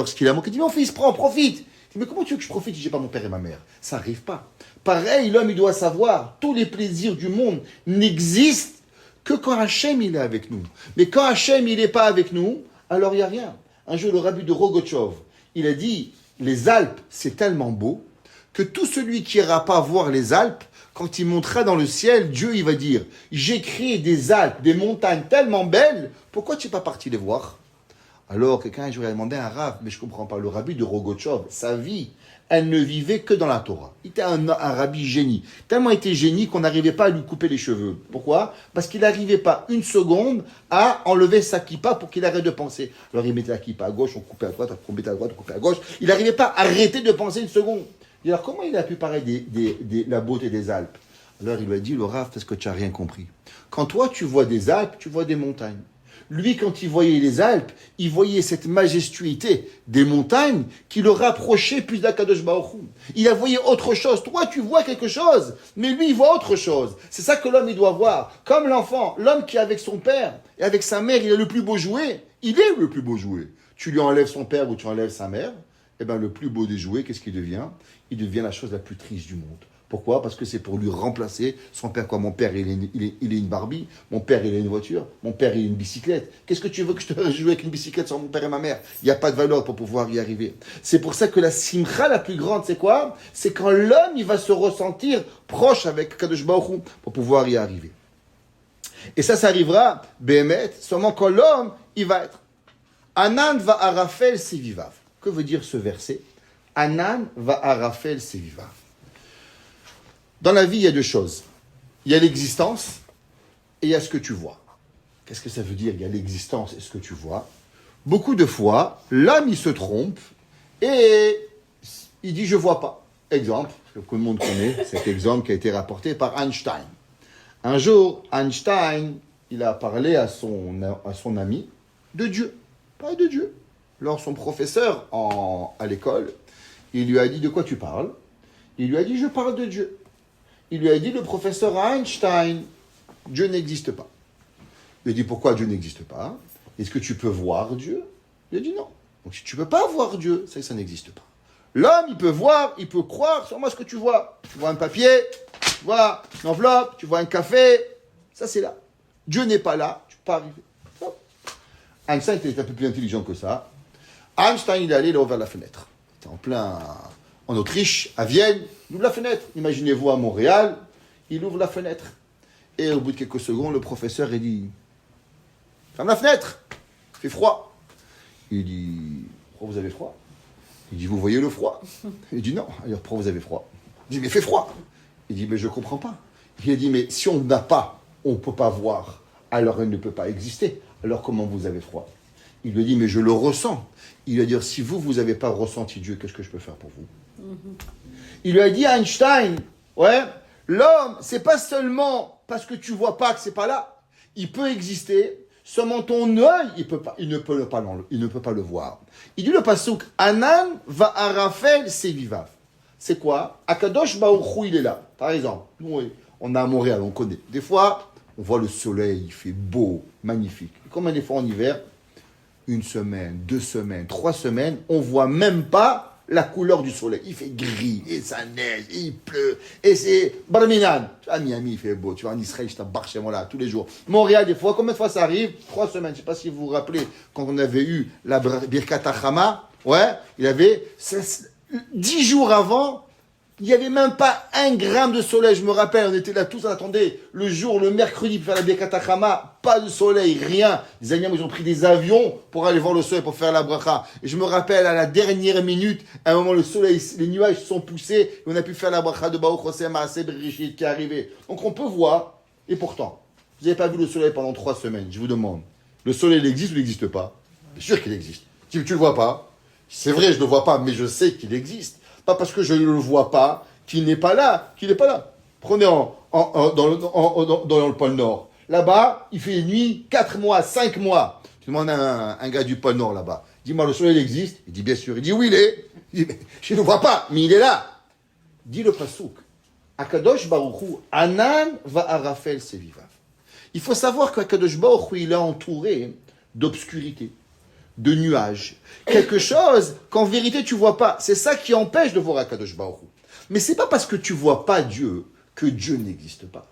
ce qu'il a manqué. Il dit, mon fils, profite. Il dit, mais comment tu veux que je profite si je n'ai pas mon père et ma mère? Ça n'arrive pas. Pareil, l'homme, il doit savoir, tous les plaisirs du monde n'existent que quand Hachem, il est avec nous. Mais quand Hachem, il n'est pas avec nous, alors il n'y a rien. Un jour, le rabbi de Rogatchov, il a dit, les Alpes, c'est tellement beau que tout celui qui n'ira pas voir les Alpes, quand il montera dans le ciel, Dieu, il va dire, j'ai créé des Alpes, des montagnes tellement belles, pourquoi tu n'es pas parti les voir? Alors, quelqu'un, je lui ai demandé à un rabbin, mais je ne comprends pas, le rabbi de Rogatchov, sa vie, elle ne vivait que dans la Torah. Il était un rabbi génie. Tellement il était génie qu'on n'arrivait pas à lui couper les cheveux. Pourquoi? Parce qu'il n'arrivait pas une seconde à enlever sa kippa pour qu'il arrête de penser. Alors il mettait la kippa à gauche, on coupait à droite, on coupait à droite, on coupait à gauche. Il n'arrivait pas à arrêter de penser une seconde. Et alors comment il a pu parler de la beauté des Alpes? Alors il lui a dit, le Rav, parce que tu n'as rien compris. Quand toi tu vois des Alpes, tu vois des montagnes. Lui, quand il voyait les Alpes, il voyait cette majestuité des montagnes qui le rapprochait plus d'Akadosh Baruch Hu. Il a voyé autre chose. Toi, tu vois quelque chose, mais lui, il voit autre chose. C'est ça que l'homme, il doit voir. Comme l'enfant, l'homme qui est avec son père et avec sa mère, il est le plus beau jouet. Il est le plus beau jouet. Tu lui enlèves son père ou tu enlèves sa mère, eh ben, le plus beau des jouets, qu'est-ce qu'il devient? Il devient la chose la plus triste du monde. Pourquoi? Parce que c'est pour lui remplacer son père. Quoi? Mon père, il est une Barbie. Mon père, il a une voiture. Mon père, il a une bicyclette. Qu'est-ce que tu veux que je te joue avec une bicyclette sans mon père et ma mère? Il n'y a pas de valeur pour pouvoir y arriver. C'est pour ça que la simcha la plus grande, c'est quoi? C'est quand l'homme, il va se ressentir proche avec Kadosh Baruch Hu pour pouvoir y arriver. Et ça arrivera, Béhémet, seulement quand l'homme, il va être. Anan va arafel sevivav. Que veut dire ce verset? Anan va arafel sevivav. Dans la vie, il y a deux choses. Il y a l'existence et il y a ce que tu vois. Qu'est-ce que ça veut dire? Il y a l'existence et ce que tu vois. Beaucoup de fois, l'homme, il se trompe et il dit « je vois pas ». Exemple, que tout le monde connaît, cet exemple qui a été rapporté par Einstein. Un jour, Einstein, il a parlé à son ami de Dieu, pas de Dieu. Alors son professeur à l'école, il lui a dit « de quoi tu parles ?» Il lui a dit « je parle de Dieu ». Il lui a dit, le professeur Einstein, Dieu n'existe pas. Il lui a dit, pourquoi Dieu n'existe pas? Est-ce que tu peux voir Dieu? Il a dit non. Donc si tu ne peux pas voir Dieu, ça n'existe pas. L'homme, il peut voir, il peut croire sur moi ce que tu vois. Tu vois un papier, tu vois une enveloppe, tu vois un café, ça c'est là. Dieu n'est pas là, tu ne peux pas arriver. Hop. Einstein était un peu plus intelligent que ça. Einstein, il est allé, il a ouvert la fenêtre. Il était en Autriche, à Vienne, il ouvre la fenêtre. Imaginez-vous à Montréal, il ouvre la fenêtre. Et au bout de quelques secondes, le professeur, il dit « ferme la fenêtre, il fait froid ». Il dit « pourquoi vous avez froid ?» Il dit « vous voyez le froid ?» Il dit « non, alors pourquoi vous avez froid ?» Il dit « mais il fait froid ». Il dit « mais je ne comprends pas ». Il a dit « mais si on n'a pas, on ne peut pas voir, alors elle ne peut pas exister. Alors comment vous avez froid ?» Il lui dit « mais je le ressens ». Il lui a dit « si vous n'avez pas ressenti Dieu, qu'est-ce que je peux faire pour vous ?» Il lui a dit à Einstein, ouais, l'homme, c'est pas seulement parce que tu vois pas que c'est pas là. Il peut exister, seulement ton œil, il ne peut pas le voir. Il dit le pasuk, Anan va arafel sevivav. C'est quoi? Akadosh Baruch Hu, il est là. Par exemple, nous, on est à Montréal, on connaît. Des fois, on voit le soleil, il fait beau, magnifique. Et combien des fois en hiver? 1 semaine, 2 semaines, 3 semaines, on voit même pas la couleur du soleil. Il fait gris, et ça neige, et il pleut, et c'est Barminan. À Miami, il fait beau. Tu vois, en Israël, je t'embarque chez moi là, tous les jours. Montréal, des fois, combien de fois ça arrive? 3 semaines. Je ne sais pas si vous vous rappelez, quand on avait eu la Birkat HaChama, ouais, il y avait 10 jours avant, il n'y avait même pas 1 gramme de soleil. Je me rappelle, on était là tous, on attendait le jour, le mercredi, pour faire la Birkat HaChama. Pas de soleil, rien. Les Agnam, ils ont pris des avions pour aller voir le soleil, pour faire la bracha. Et je me rappelle, à la dernière minute, à un moment, le soleil, les nuages se sont poussés, et on a pu faire la bracha de Baruch Hosem Maaseh Bereshit qui est arrivé. Donc on peut voir, et pourtant, vous n'avez pas vu le soleil pendant 3 semaines. Je vous demande, le soleil, il existe ou il n'existe pas? Bien sûr qu'il existe. Si tu ne le vois pas, c'est vrai, je ne le vois pas, mais je sais qu'il existe. Pas parce que je ne le vois pas, qu'il n'est pas là, Prenez dans le pôle Nord. Là-bas, il fait nuit 4 mois, 5 mois. Tu demandes à un gars du pôle Nord là-bas. Dis-moi, le soleil existe? Il dit bien sûr. Il dit oui, il est. Il dit, je ne le vois pas, mais il est là. Dis le pasuk. Akadosh Baruch Hu, Anan va arafel sevivav. Il faut savoir qu'Akadosh Baruch Hu, il est entouré d'obscurité, de nuages. Quelque chose qu'en vérité tu vois pas. C'est ça qui empêche de voir Akadosh Baruch Hu. Mais c'est pas parce que tu vois pas Dieu que Dieu n'existe pas.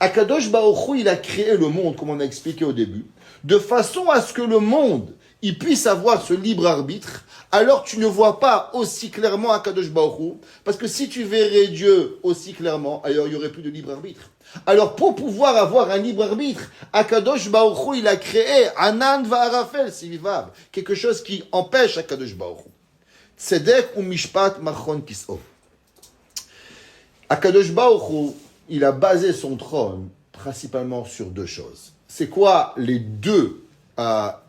Akadosh Baruch Hu, il a créé le monde, comme on a expliqué au début, de façon à ce que le monde, il puisse avoir ce libre arbitre. Alors tu ne vois pas aussi clairement Akadosh Baruch Hu, parce que si tu verrais Dieu aussi clairement, alors il n'y aurait plus de libre arbitre. Alors pour pouvoir avoir un libre arbitre, Akadosh Baruch Hu, il a créé Anan va'arafel sivivav, quelque chose qui empêche Akadosh Baruch Hu. Tzedek ou mishpat machon kis'o. Akadosh Baruch Hu, il a basé son trône principalement sur 2 choses. C'est quoi les 2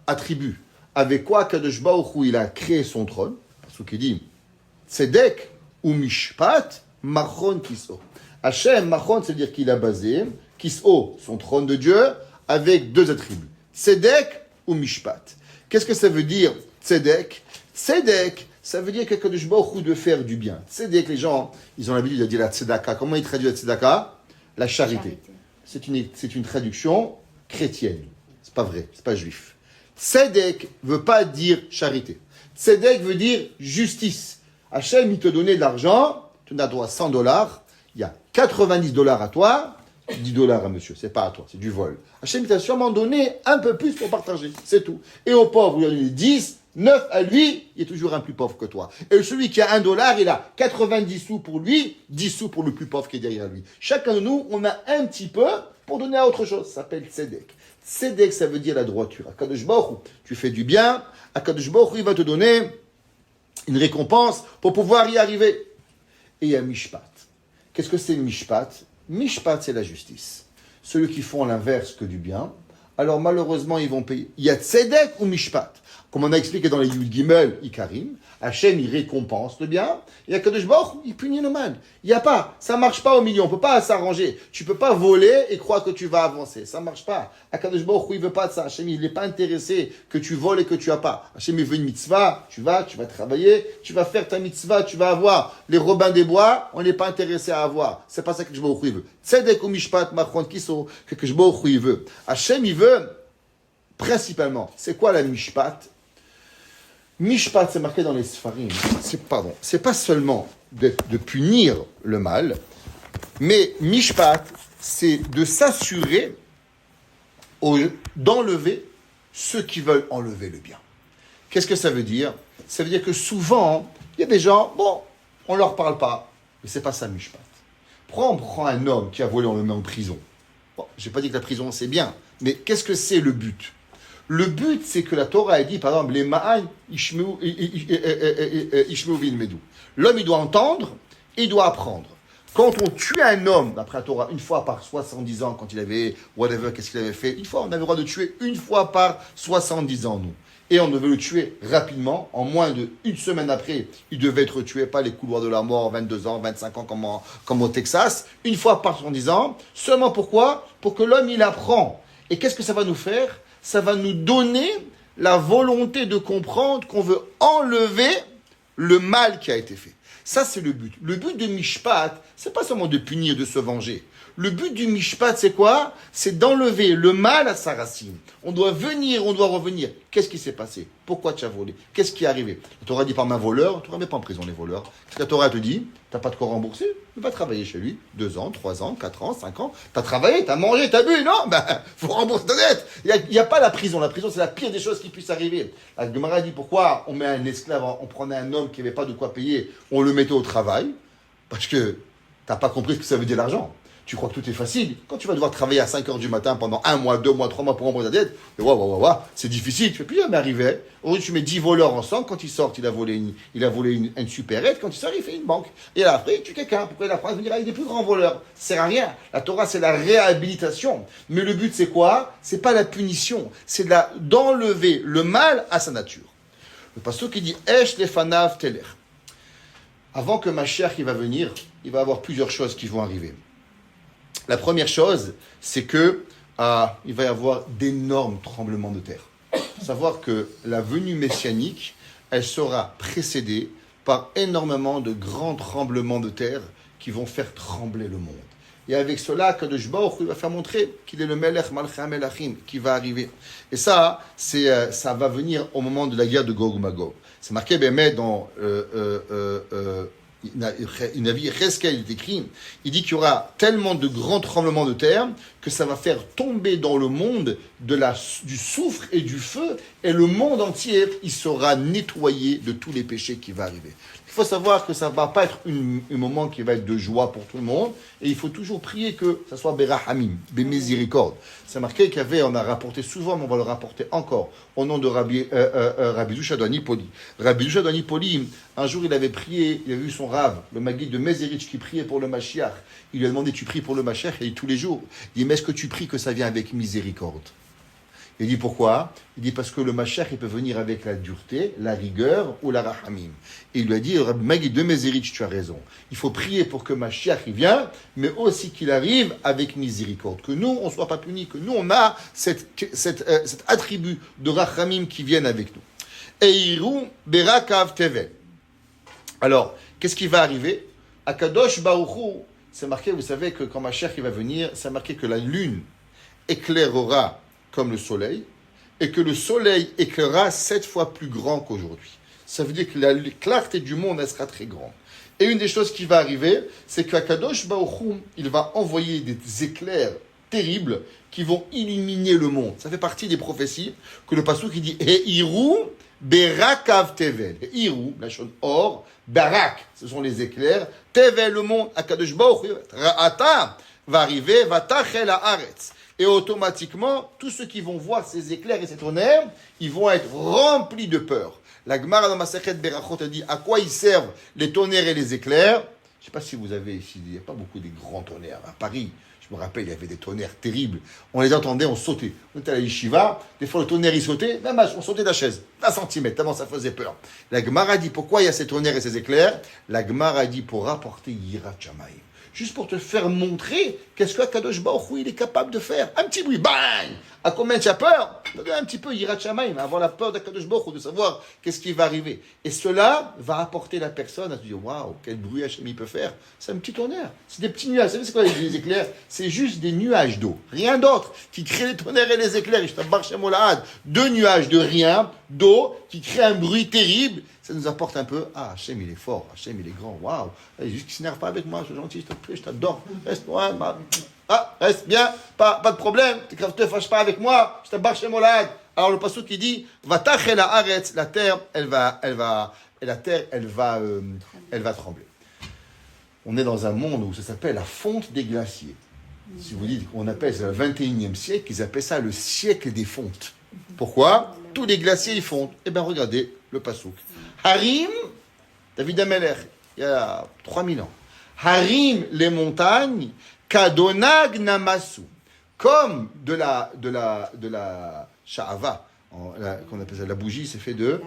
attributs avec quoi Akadosh Baruch Hu, il a créé son trône? Parce qu'il dit Tzedek ou Mishpat Machon Kis'o. Hachem, Machon, c'est-à-dire qu'il a basé Kis'o, son trône de Dieu, avec 2 attributs. Tzedek ou Mishpat. Qu'est-ce que ça veut dire Tzedek? Tzedek, ça veut dire qu'Akadosh Baruch Hu de faire du bien. Tzedek, les gens, ils ont l'habitude de dire la tzedaka. Comment ils traduisent la tzedaka? La charité. C'est une traduction chrétienne. C'est pas vrai, c'est pas juif. Tzedek veut pas dire charité. Tzedek veut dire justice. Hachem, il te donnait de l'argent, tu as droit à $100, il y a $90 à toi, $10 à monsieur, c'est pas à toi, c'est du vol. Hachem, il t'a sûrement donné un peu plus pour partager, c'est tout. Et au pauvre, il a donné 10, 9 à lui, il est toujours un plus pauvre que toi. Et celui qui a $1, il a 90 sous pour lui, 10 sous pour le plus pauvre qui est derrière lui. Chacun de nous, on a un petit peu pour donner à autre chose. Ça s'appelle Tzedek. Tzedek, ça veut dire la droiture. Akadosh Baruch Hu, tu fais du bien, Akadosh Baruch Hu, il va te donner une récompense pour pouvoir y arriver. Et il y a Mishpat. Qu'est-ce que c'est Mishpat? Mishpat, c'est la justice. Ceux qui font l'inverse que du bien, alors malheureusement, ils vont payer. Il y a Tzedek ou Mishpat. Comme on a expliqué dans les Yud Gimel, Ikarim, Hachem, il récompense le bien, et Akadosh Baruch, il punit le mal. Il n'y a pas, ça marche pas au milieu, on peut pas s'arranger. Tu peux pas voler et croire que tu vas avancer, ça marche pas. Akadosh Baruch, il veut pas de ça. Hachem, il n'est pas intéressé que tu voles et que tu as pas. Hachem, il veut une mitzvah, tu vas travailler, tu vas faire ta mitzvah, tu vas avoir les robins des bois, on n'est pas intéressé à avoir. C'est pas ça que Akadosh Baruch, il veut. Tzedek ou Mishpat, Machron Kiso, que Akadosh Baruch, il veut. Hachem, il veut, principalement, c'est quoi la Mishpat? Mishpat, c'est marqué dans les Sfarim. C'est pas seulement de punir le mal, mais Mishpat, c'est de s'assurer d'enlever ceux qui veulent enlever le bien. Qu'est-ce que ça veut dire? Ça veut dire que souvent, il y a des gens, bon, on leur parle pas, mais c'est pas ça Mishpat. On prend un homme qui a volé, on le met en prison. Bon, j'ai pas dit que la prison c'est bien, mais qu'est-ce que c'est le but? Le but, c'est que la Torah a dit, par exemple, les ma'an, ishmeu v'ilmedu. L'homme, il doit entendre, il doit apprendre. Quand on tue un homme, d'après la Torah, une fois par 70 ans, quand il avait, whatever, qu'est-ce qu'il avait fait, une fois, on avait le droit de tuer une fois par 70 ans, nous. Et on devait le tuer rapidement, en moins d'une semaine après, il devait être tué, pas les couloirs de la mort, 22 ans, 25 ans, comme au Texas, une fois par 70 ans, seulement pourquoi? Pour que l'homme, il apprend. Et qu'est-ce que ça va nous faire? Ça va nous donner la volonté de comprendre qu'on veut enlever le mal qui a été fait. Ça, c'est le but. Le but de Mishpat, c'est pas seulement de punir, de se venger. Le but du Mishpat, c'est quoi? C'est d'enlever le mal à sa racine. On doit venir, on doit revenir. Qu'est-ce qui s'est passé? Pourquoi tu as volé? Qu'est-ce qui est arrivé? La Torah dit par un voleur, tu ne remets pas en prison les voleurs. La Torah te dit, tu n'as pas de quoi rembourser, tu vas travailler chez lui. 2 ans, 3 ans, 4 ans, 5 ans. Tu as travaillé, tu as mangé, tu as bu, non? Faut rembourser ta dette. Il n'y a pas la prison. La prison, c'est la pire des choses qui puissent arriver. La Gemara dit pourquoi on met un esclave, on prenait un homme qui n'avait pas de quoi payer, on le mettait au travail. Parce que tu n'as pas compris ce que ça veut dire l'argent. Tu crois que tout est facile. Quand tu vas devoir travailler à 5 heures du matin pendant 1 mois, 2 mois, 3 mois pour rembourser ta dette, c'est difficile. Tu fais plus jamais arriver. Aujourd'hui, tu mets 10 voleurs ensemble. Quand ils sortent, il a volé une supérette. Quand il sort, il fait une banque. Et là, après, il tue quelqu'un. Pourquoi il apprend à venir avec des plus grands voleurs? Ça sert à rien. La Torah, c'est la réhabilitation. Mais le but, c'est quoi? C'est pas la punition. C'est d'enlever le mal à sa nature. Le pasteur qui dit Esh lefanav teler. Avant que Mashiach il va venir, il va y avoir plusieurs choses qui vont arriver. La première chose, c'est que il va y avoir d'énormes tremblements de terre. Il faut savoir que la venue messianique, elle sera précédée par énormément de grands tremblements de terre qui vont faire trembler le monde. Et avec cela, Kadosh Baruch Hu va faire montrer qu'il est le Melech Malchei HaMelachim qui va arriver. Et ça, ça va venir au moment de la guerre de Gog Magog. C'est marqué dans une avis Cheskel, il écrit, il dit qu'il y aura tellement de grands tremblements de terre que ça va faire tomber dans le monde du soufre et du feu, et le monde entier, il sera nettoyé de tous les péchés qui vont arriver. Il faut savoir que ça ne va pas être un moment qui va être de joie pour tout le monde, et il faut toujours prier que ça soit Berahamim, Bémiséricorde. C'est marqué on a rapporté souvent, mais on va le rapporter encore, au nom de Rabbi Zusha de Anipoli. Rabbi Zusha de Anipoli, un jour il avait prié, il avait vu son Rav, le Maguide de Mézérich, qui priait pour le Mashiach. Il lui a demandé, tu pries pour le Mashiach? Et tous les jours, il dit, mais est-ce que tu pries que ça vient avec miséricorde? Il dit pourquoi? Il dit parce que le Mashiach, il peut venir avec la dureté, la rigueur ou la rahamim. Et il lui a dit, Maguide de Mézérich, tu as raison. Il faut prier pour que Mashiach il vienne, mais aussi qu'il arrive avec miséricorde. Que nous, on ne soit pas punis, que nous, on a cet attribut de rahamim qui vienne avec nous. Eiru berakav tevel. Alors, qu'est-ce qui va arriver? Akadosh Baruch Hu, c'est marqué, vous savez que quand Mashiach il va venir, c'est marqué que la lune éclairera comme le soleil, et que le soleil éclairera 7 fois plus grand qu'aujourd'hui. ça veut dire que la clarté du monde, elle sera très grande. Et une des choses qui va arriver, c'est qu'Akadosh Baruch Hu, il va envoyer des éclairs terribles qui vont illuminer le monde. Ça fait partie des prophéties que le pasuk qui dit Heiru berakav tevel. Heiru, la chose or, barak, ce sont les éclairs. Tevel, le monde, Akadosh Baruch Hu, Ra'ata va arriver, va tachel haaretz. Et automatiquement, tous ceux qui vont voir ces éclairs et ces tonnerres, ils vont être remplis de peur. La Gemara dans Masechet Berachot a dit à quoi ils servent les tonnerres et les éclairs. Je ne sais pas si vous avez ici, il n'y a pas beaucoup de grands tonnerres. À Paris, je me rappelle, il y avait des tonnerres terribles. On les entendait, on sautait. On était à la yeshiva, des fois le tonnerre il sautait, même on sautait de la chaise, 20 cm, tellement ça faisait peur. La Gemara dit pourquoi il y a ces tonnerres et ces éclairs. La Gemara dit pour rapporter Yirat Shamayim. Juste pour te faire montrer qu'est-ce que Kadosh Baruch Hu il est capable de faire. Un petit bruit, bang! À combien tu as peur? Un petit peu Yirat Shamayim, avoir la peur d'Akadosh Baruch Hu, de savoir qu'est-ce qui va arriver. Et cela va apporter la personne à se dire, waouh, quel bruit Hachem il peut faire. C'est un petit tonnerre, c'est des petits nuages. Vous savez c'est quoi les éclairs? C'est juste des nuages d'eau, rien d'autre, qui créent les tonnerres et les éclairs. Deux nuages de rien, d'eau, qui créent un bruit terrible. Ça nous apporte un peu, ah, Hachem il est fort, Hachem il est grand, waouh, juste qu'il ne s'énerve pas avec moi, je suis gentil, je te prie, je t'adore, reste loin, reste bien, pas de problème, ne te fâche pas avec moi, je t'abbarre chez Molad. Alors le pasuk qui dit, va tachel haaretz, la terre, elle va trembler. On est dans un monde où ça s'appelle la fonte des glaciers. Si vous dites qu'on appelle ça le 21e siècle, ils appellent ça le siècle des fontes. Pourquoi? Tous les glaciers ils fondent. Eh bien regardez le pasuk. Harim, David Ameler, il y a 3000 ans. Harim, les montagnes, Kadonag Namasu, comme de la sha'ava, qu'on appelle ça la bougie, c'est fait de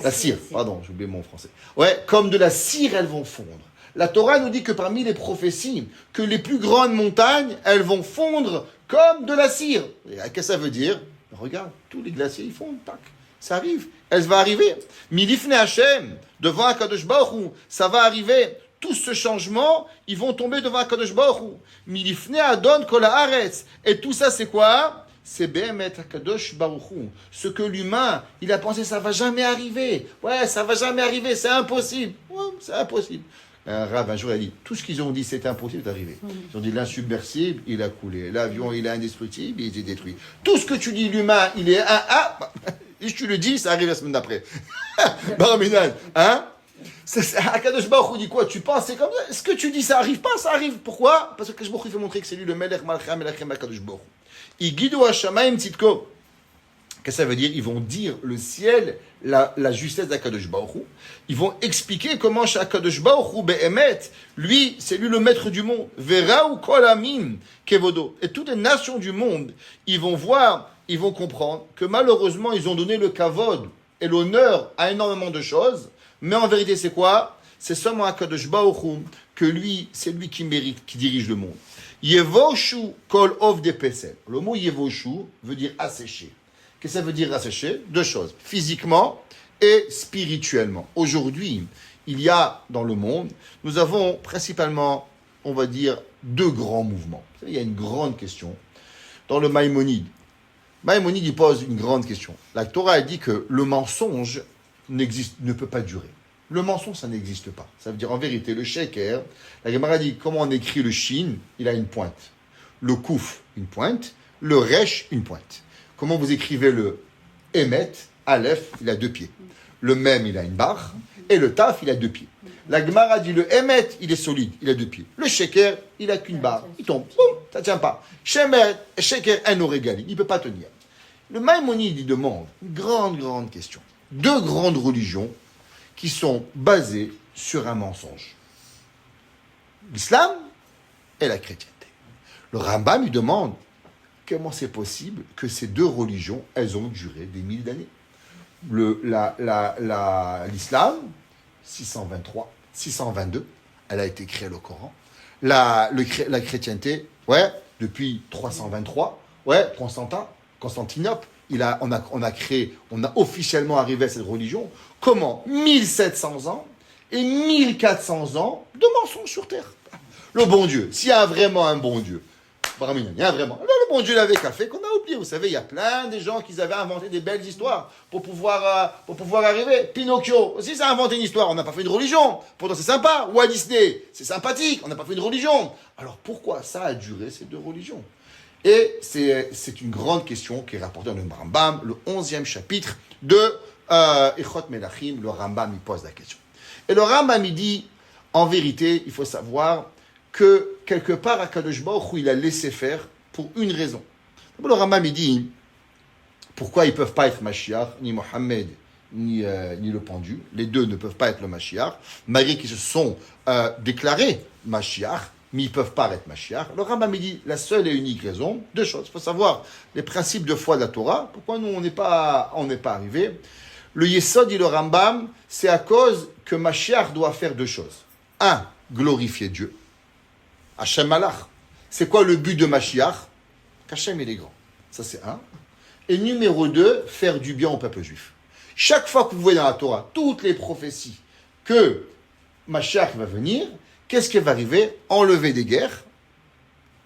la cire. Pardon, j'ai oublié mon français. Ouais, comme de la cire, elles vont fondre. La Torah nous dit que parmi les prophéties, que les plus grandes montagnes, elles vont fondre comme de la cire. Qu'est-ce que ça veut dire? Regarde, tous les glaciers, ils fondent, tac. Ça arrive, elle va arriver. Milifne Hashem, devant Akadosh Baruch Hu, ça va arriver. Tout ce changement, ils vont tomber devant Akadosh Baruch Hu. Milifne Adon Kol Haaretz. Et tout ça, c'est quoi? C'est Behemet Akadosh Baruch Hu. Ce que l'humain, il a pensé, ça va jamais arriver. Ouais, ça va jamais arriver, c'est impossible. Ouais, c'est impossible. Un rave, un jour, il a dit, tout ce qu'ils ont dit, c'était impossible d'arriver. Ils ont dit, l'insubmersible, il a coulé. L'avion, il est indestructible, il est détruit. Tout ce que tu dis, l'humain, il est et tu le dis, ça arrive la semaine d'après. Baraminal, hein? Akadosh Baruch Hu dit quoi? Tu penses, c'est comme ça. Ce que tu dis, ça arrive pas, ça arrive. Pourquoi? Parce que Akadosh Baruch Hu fait montrer que c'est lui le Melech Malchem Melachem Akadosh Baruch Hu. Igidu Hashamayim Tzidko. Qu'est-ce que ça veut dire? Ils vont dire le ciel, la justesse d'Akadosh Baruch Hu. Ils vont expliquer comment Akadosh Baruch Hu be'emet, lui, c'est lui le maître du monde. Vera ou kol amim kevodo. Et toutes les nations du monde, ils vont voir, ils vont comprendre que malheureusement, ils ont donné le kavod et l'honneur à énormément de choses. Mais en vérité, c'est quoi? C'est seulement Akadosh Baruch Hu que lui, c'est lui qui mérite, qui dirige le monde. Yevoshu kol of de pesel. Le mot Yevoshu veut dire assécher. Qu'est-ce que ça veut dire assécher? Deux choses. Physiquement et spirituellement. Aujourd'hui, il y a dans le monde, nous avons principalement, on va dire, deux grands mouvements. Il y a une grande question. Dans le Maïmonide, il pose une grande question. La Torah dit que le mensonge ne peut pas durer. Le mensonge, ça n'existe pas. Ça veut dire, en vérité, le sheker, la Gemara dit, comment on écrit le shin? Il a une pointe. Le kouf, une pointe. Le resh, une pointe. Comment vous écrivez le emet? Aleph, il a 2 pieds. Le mem, il a une barre. Et le taf, il a 2 pieds. La Gemara dit, le emet, il est solide, il a 2 pieds. Le sheker, il a qu'une barre. Il tombe, boum, ça ne tient pas. Sheker, un orégali, il ne peut pas tenir. Le Maïmonide, il demande une grande question. 2 grandes religions qui sont basées sur un mensonge. L'islam et la chrétienté. Le Rambam lui demande comment c'est possible que ces 2 religions, elles ont duré des 1000 d'années. L'islam, 623, 622, elle a été créée le Coran. La chrétienté, depuis 323, Constantinople, on a officiellement arrivé à cette religion. Comment? 1700 ans et 1400 ans de mensonges sur terre. Le bon Dieu, s'il y a vraiment un bon Dieu, Brahminien, vraiment. Alors, le bon Dieu l'avait qu'à fait qu'on a oublié. Vous savez, il y a plein de gens qui avaient inventé des belles histoires pour pouvoir arriver. Pinocchio aussi, ça a inventé une histoire. On n'a pas fait une religion. Pourtant, c'est sympa. Walt Disney, c'est sympathique. On n'a pas fait une religion. Alors, pourquoi ça a duré, ces deux religions? Et c'est une grande question qui est rapportée dans le Rambam, le 11e chapitre de Echot Melachim. Le Rambam, il pose la question. Et le Rambam, il dit, en vérité, il faut savoir que quelque part, Akadosh Baruch Hu, il a laissé faire pour une raison. Le Rambam, il dit, pourquoi ils ne peuvent pas être Mashiach, ni Mohammed, ni le pendu. Les deux ne peuvent pas être le Mashiach, malgré qu'ils se sont déclarés Mashiach, mais ils ne peuvent pas être Mashiach. Le Rambam, il dit, la seule et unique raison, deux choses. Il faut savoir les principes de foi de la Torah. Pourquoi nous, on n'est pas arrivé. Le Yesod, dit le Rambam, c'est à cause que Mashiach doit faire deux choses. Un, glorifier Dieu. Hachem Malach. C'est quoi le but de Mashiach? Qu'Hachem il est grand. Ça c'est un. Et numéro 2, faire du bien au peuple juif. Chaque fois que vous voyez dans la Torah toutes les prophéties que Mashiach va venir, qu'est-ce qui va arriver? Enlever des guerres,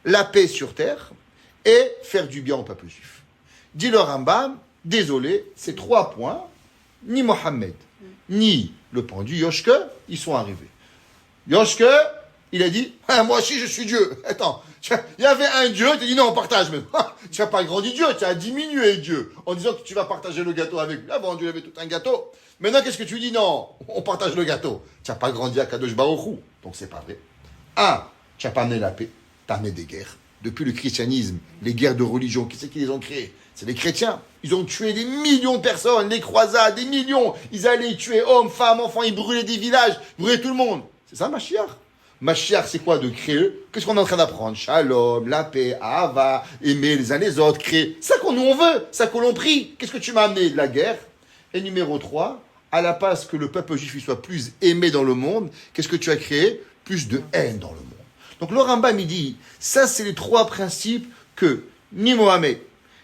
la paix sur terre et faire du bien au peuple juif. Dit le Rambam, désolé, ces 3 points, ni Mohammed, ni le pendu Yoshke, ils sont arrivés. Yoshke, il a dit, ah, moi aussi je suis Dieu. Attends, il y avait un Dieu, tu as dit non, on partage. Mais tu n'as pas grandi Dieu, tu as diminué Dieu en disant que tu vas partager le gâteau avec lui. Avant, Dieu avait tout un gâteau. Maintenant, qu'est-ce que tu dis? Non, on partage le gâteau. Tu n'as pas grandi à Kadosh Baruch Hu. Donc, c'est pas vrai. Tu n'as pas amené la paix, tu as amené des guerres. Depuis le christianisme, les guerres de religion, qui c'est qui les ont créées? C'est les chrétiens. Ils ont tué des millions de personnes, les croisades, des millions. Ils allaient tuer hommes, femmes, enfants, ils brûlaient des villages, ils brûlaient tout le monde. C'est ça, Mashiach. Mashiach, c'est quoi? De créer. Qu'est-ce qu'on est en train d'apprendre? Shalom, la paix, Ahava, aimer les uns les autres, créer. C'est ça qu'on nous on veut, ça qu'on l'on prie. Qu'est-ce que tu m'as amené? La guerre. Et numéro 3, à la place que le peuple juif soit plus aimé dans le monde, qu'est-ce que tu as créé? Plus de haine dans le monde. Donc le Rambam, il dit, ça c'est les 3 principes que ni Mohamed,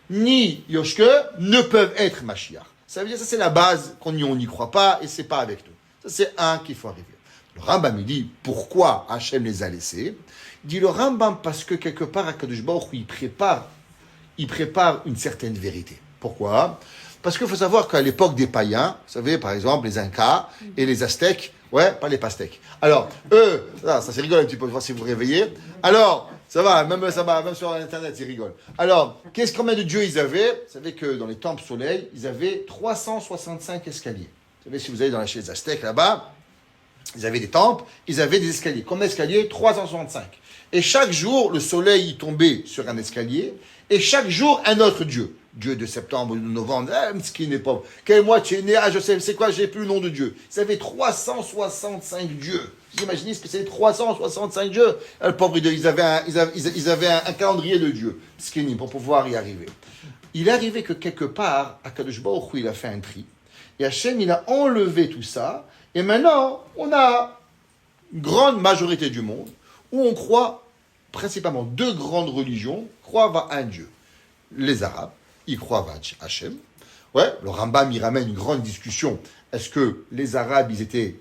ni Yoshke ne peuvent être Mashiach. Ça veut dire, ça c'est la base, on n'y croit pas et c'est pas avec nous. Ça c'est un qu'il faut arriver. Le Rambam, il dit, pourquoi Hachem les a laissés? Il dit le Rambam parce que quelque part, Akadosh Baruch Hu, il prépare une certaine vérité. Pourquoi? Parce qu'il faut savoir qu'à l'époque des païens, vous savez, par exemple, les Incas et les Aztèques, ouais, pas les pastèques. Alors, eux, ça c'est rigole un petit peu, voir si vous vous réveillez. Alors, ça va, même sur Internet, ils rigolent. Alors, combien de dieux ils avaient? Vous savez que dans les temples soleil, ils avaient 365 escaliers. Vous savez, si vous allez dans la chez les Aztèques, là-bas, ils avaient des temples, ils avaient des escaliers. Combien d'escaliers? 365. Et chaque jour, le soleil y tombait sur un escalier, et chaque jour, un autre dieu. Dieu de septembre, de novembre, ce qui n'est pas. Quel mois tu es né? Ah, je sais, c'est quoi? J'ai plus le nom de Dieu. Ils avaient 365 dieux. Vous imaginez ce que c'est 365 dieux? Le pauvre, ils avaient un calendrier de Dieu, pour pouvoir y arriver. Il est arrivé que quelque part, Akadosh Baruch Hu, il a fait un tri, et Hachem, il a enlevé tout ça, et maintenant, on a une grande majorité du monde où on croit principalement 2 grandes religions, croient à un Dieu. Les Arabes, ils croient à Hachem. Ouais, le Rambam, il ramène une grande discussion. Est-ce que les Arabes, ils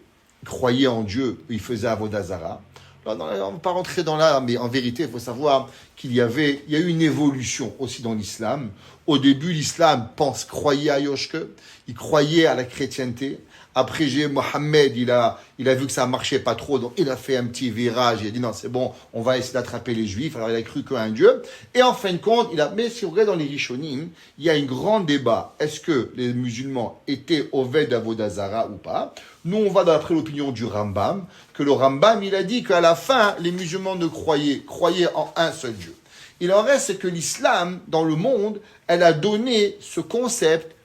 croyaient en Dieu ou ils faisaient Avodah Zara? On ne va pas rentrer dans là, mais en vérité, il faut savoir qu'il y a eu une évolution aussi dans l'islam. Au début, l'islam croyait à Yoshke, il croyait à la chrétienté. Après, Mohammed, il a vu que ça marchait pas trop, donc il a fait un petit virage, il a dit non, c'est bon, on va essayer d'attraper les Juifs. Alors il a cru qu'un Dieu. Et en fin de compte, mais si vous regardez dans les Rishonim, il y a un grand débat. Est-ce que les musulmans étaient Oved Avodah Zara ou pas? Nous, on va d'après l'opinion du Rambam, que le Rambam, il a dit qu'à la fin, les musulmans ne croyaient en un seul Dieu. Il en reste, c'est que l'islam, dans le monde, elle a donné ce concept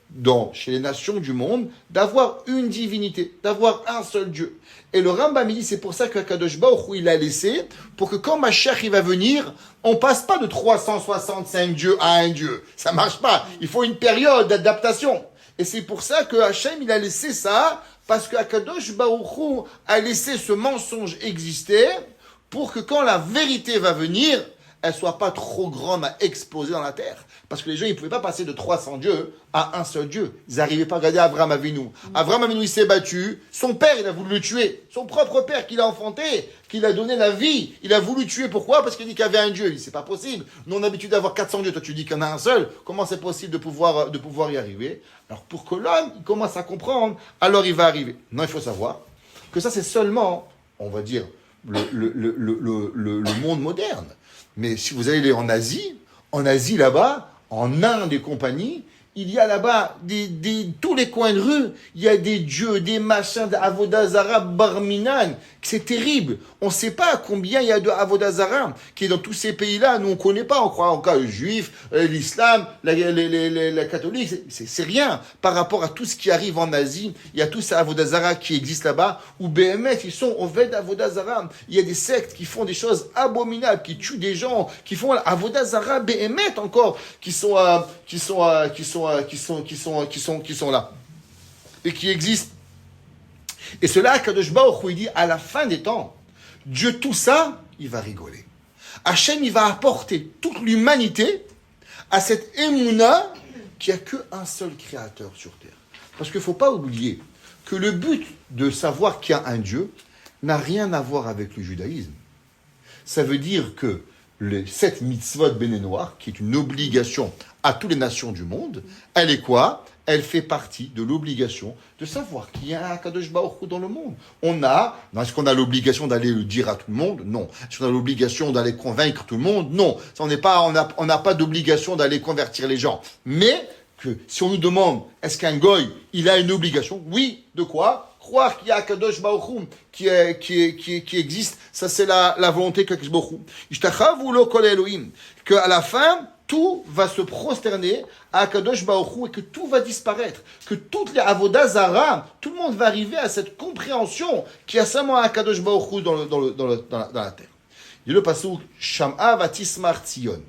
chez les nations du monde, d'avoir une divinité, d'avoir un seul Dieu. Et le Rambam, il dit, c'est pour ça que Kadosh Baruch Hu, il a laissé, pour que quand Mashiach, il va venir, on passe pas de 365 dieux à un Dieu. Ça marche pas. Il faut une période d'adaptation. Et c'est pour ça que Hachem, il a laissé ça, parce que Kadosh Baruch Hu a laissé ce mensonge exister, pour que quand la vérité va venir, elle ne soit pas trop grande à exploser dans la terre. Parce que les gens, ils ne pouvaient pas passer de 300 dieux à un seul Dieu. Ils n'arrivaient pas à regarder Abraham Avinu. Abraham Avinu, il s'est battu. Son père, il a voulu le tuer. Son propre père qu'il a enfanté, qu'il a donné la vie, il a voulu tuer. Pourquoi? Parce qu'il dit qu'il y avait un Dieu. Il dit, c'est pas possible. Nous, on a l'habitude d'avoir 400 dieux. Toi, tu dis qu'il y en a un seul. Comment c'est possible de pouvoir y arriver? Alors, pour que l'homme, il commence à comprendre, alors il va arriver. Non, il faut savoir que ça, c'est seulement, on va dire, le monde moderne. Mais si vous allez en Asie là-bas, en Inde et compagnie, il y a là-bas tous les coins de rue, il y a des dieux, des machins, d'Avodazara, Barminan. C'est terrible. On ne sait pas combien il y a de Avodazara qui est dans tous ces pays-là. Nous, on ne connaît pas. On croit encore le juif, l'islam, la catholique. C'est rien par rapport à tout ce qui arrive en Asie. Il y a tous ces Avodazara qui existent là-bas. Ou BMF, ils sont au Ved Avodazara. Il y a des sectes qui font des choses abominables, qui tuent des gens, qui font Avodazara, BMF encore, qui sont là et qui existent. Et cela, Kadosh Baruch Hu, il dit, à la fin des temps, Dieu, tout ça, il va rigoler. Hachem, il va apporter toute l'humanité à cette émouna qui a qu'un seul créateur sur terre. Parce qu'il ne faut pas oublier que le but de savoir qu'il y a un Dieu n'a rien à voir avec le judaïsme. Ça veut dire que les 7 mitzvot bénénoirs, qui est une obligation à toutes les nations du monde, elle est quoi? Elle fait partie de l'obligation de savoir qu'il y a un Kadosh Baruch Hu dans le monde. Est-ce qu'on a l'obligation d'aller le dire à tout le monde? Non. Est-ce qu'on a l'obligation d'aller convaincre tout le monde? Non. On n'a pas d'obligation d'aller convertir les gens. Mais que si on nous demande, est-ce qu'un goy, il a une obligation? Oui. De quoi? Croire qu'il y a un Kadosh Baruch Hu qui existe, ça c'est la volonté de Kadosh Baruch Hu. Ishtachavu lo kol Elohim. Qu'à la fin, tout va se prosterner à Kadosh Baruch Hu et que tout va disparaître. Que toutes les Avodah Zara, tout le monde va arriver à cette compréhension qu'il y a seulement un Kadosh Baruch Hu dans la terre. Il y a le passouk, Sham'a va tismar Tzion.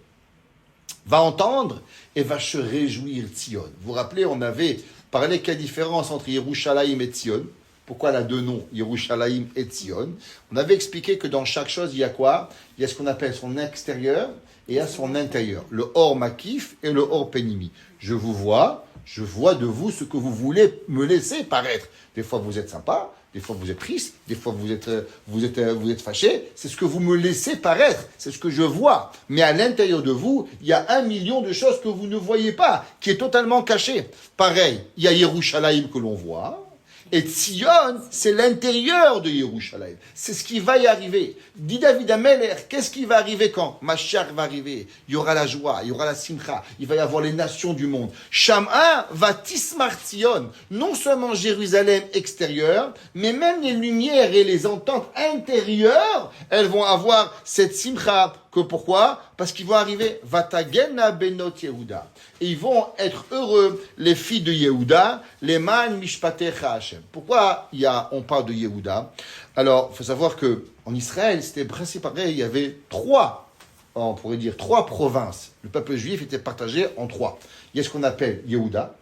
Va entendre et va se réjouir Tzion. Vous vous rappelez, on avait parlé quelle différence entre Yerushalayim et Tzion. Pourquoi elle a deux noms, Yerushalayim et Tzion? On avait expliqué que dans chaque chose, il y a quoi? Il y a ce qu'on appelle son extérieur et il y a son intérieur. Le Or Makif et le Or Penimi. Je vois de vous ce que vous voulez me laisser paraître. Des fois, vous êtes sympa, des fois, vous êtes triste, des fois, vous êtes fâché. C'est ce que vous me laissez paraître, c'est ce que je vois. Mais à l'intérieur de vous, il y a 1 million de choses que vous ne voyez pas, qui est totalement caché. Pareil, il y a Yerushalayim que l'on voit. Et Tzion, c'est l'intérieur de Yerushalayim. C'est ce qui va y arriver. Dit David Ameler, qu'est-ce qui va arriver quand Mashiach va arriver? Il y aura la joie, il y aura la simcha, il va y avoir les nations du monde. Sham'a va tismar Tzion. Non seulement Jérusalem extérieure, mais même les lumières et les ententes intérieures, elles vont avoir cette simcha. Pourquoi? Parce qu'ils vont arriver Vatagena benot Yehuda. Et ils vont être heureux, les filles de Yehuda, les man mishpatecha Hashem. Pourquoi on parle de Yehuda? Alors, il faut savoir qu'en Israël, c'était principalement, il y avait trois provinces. Le peuple juif était partagé en 3. Il y a ce qu'on appelle Yehuda,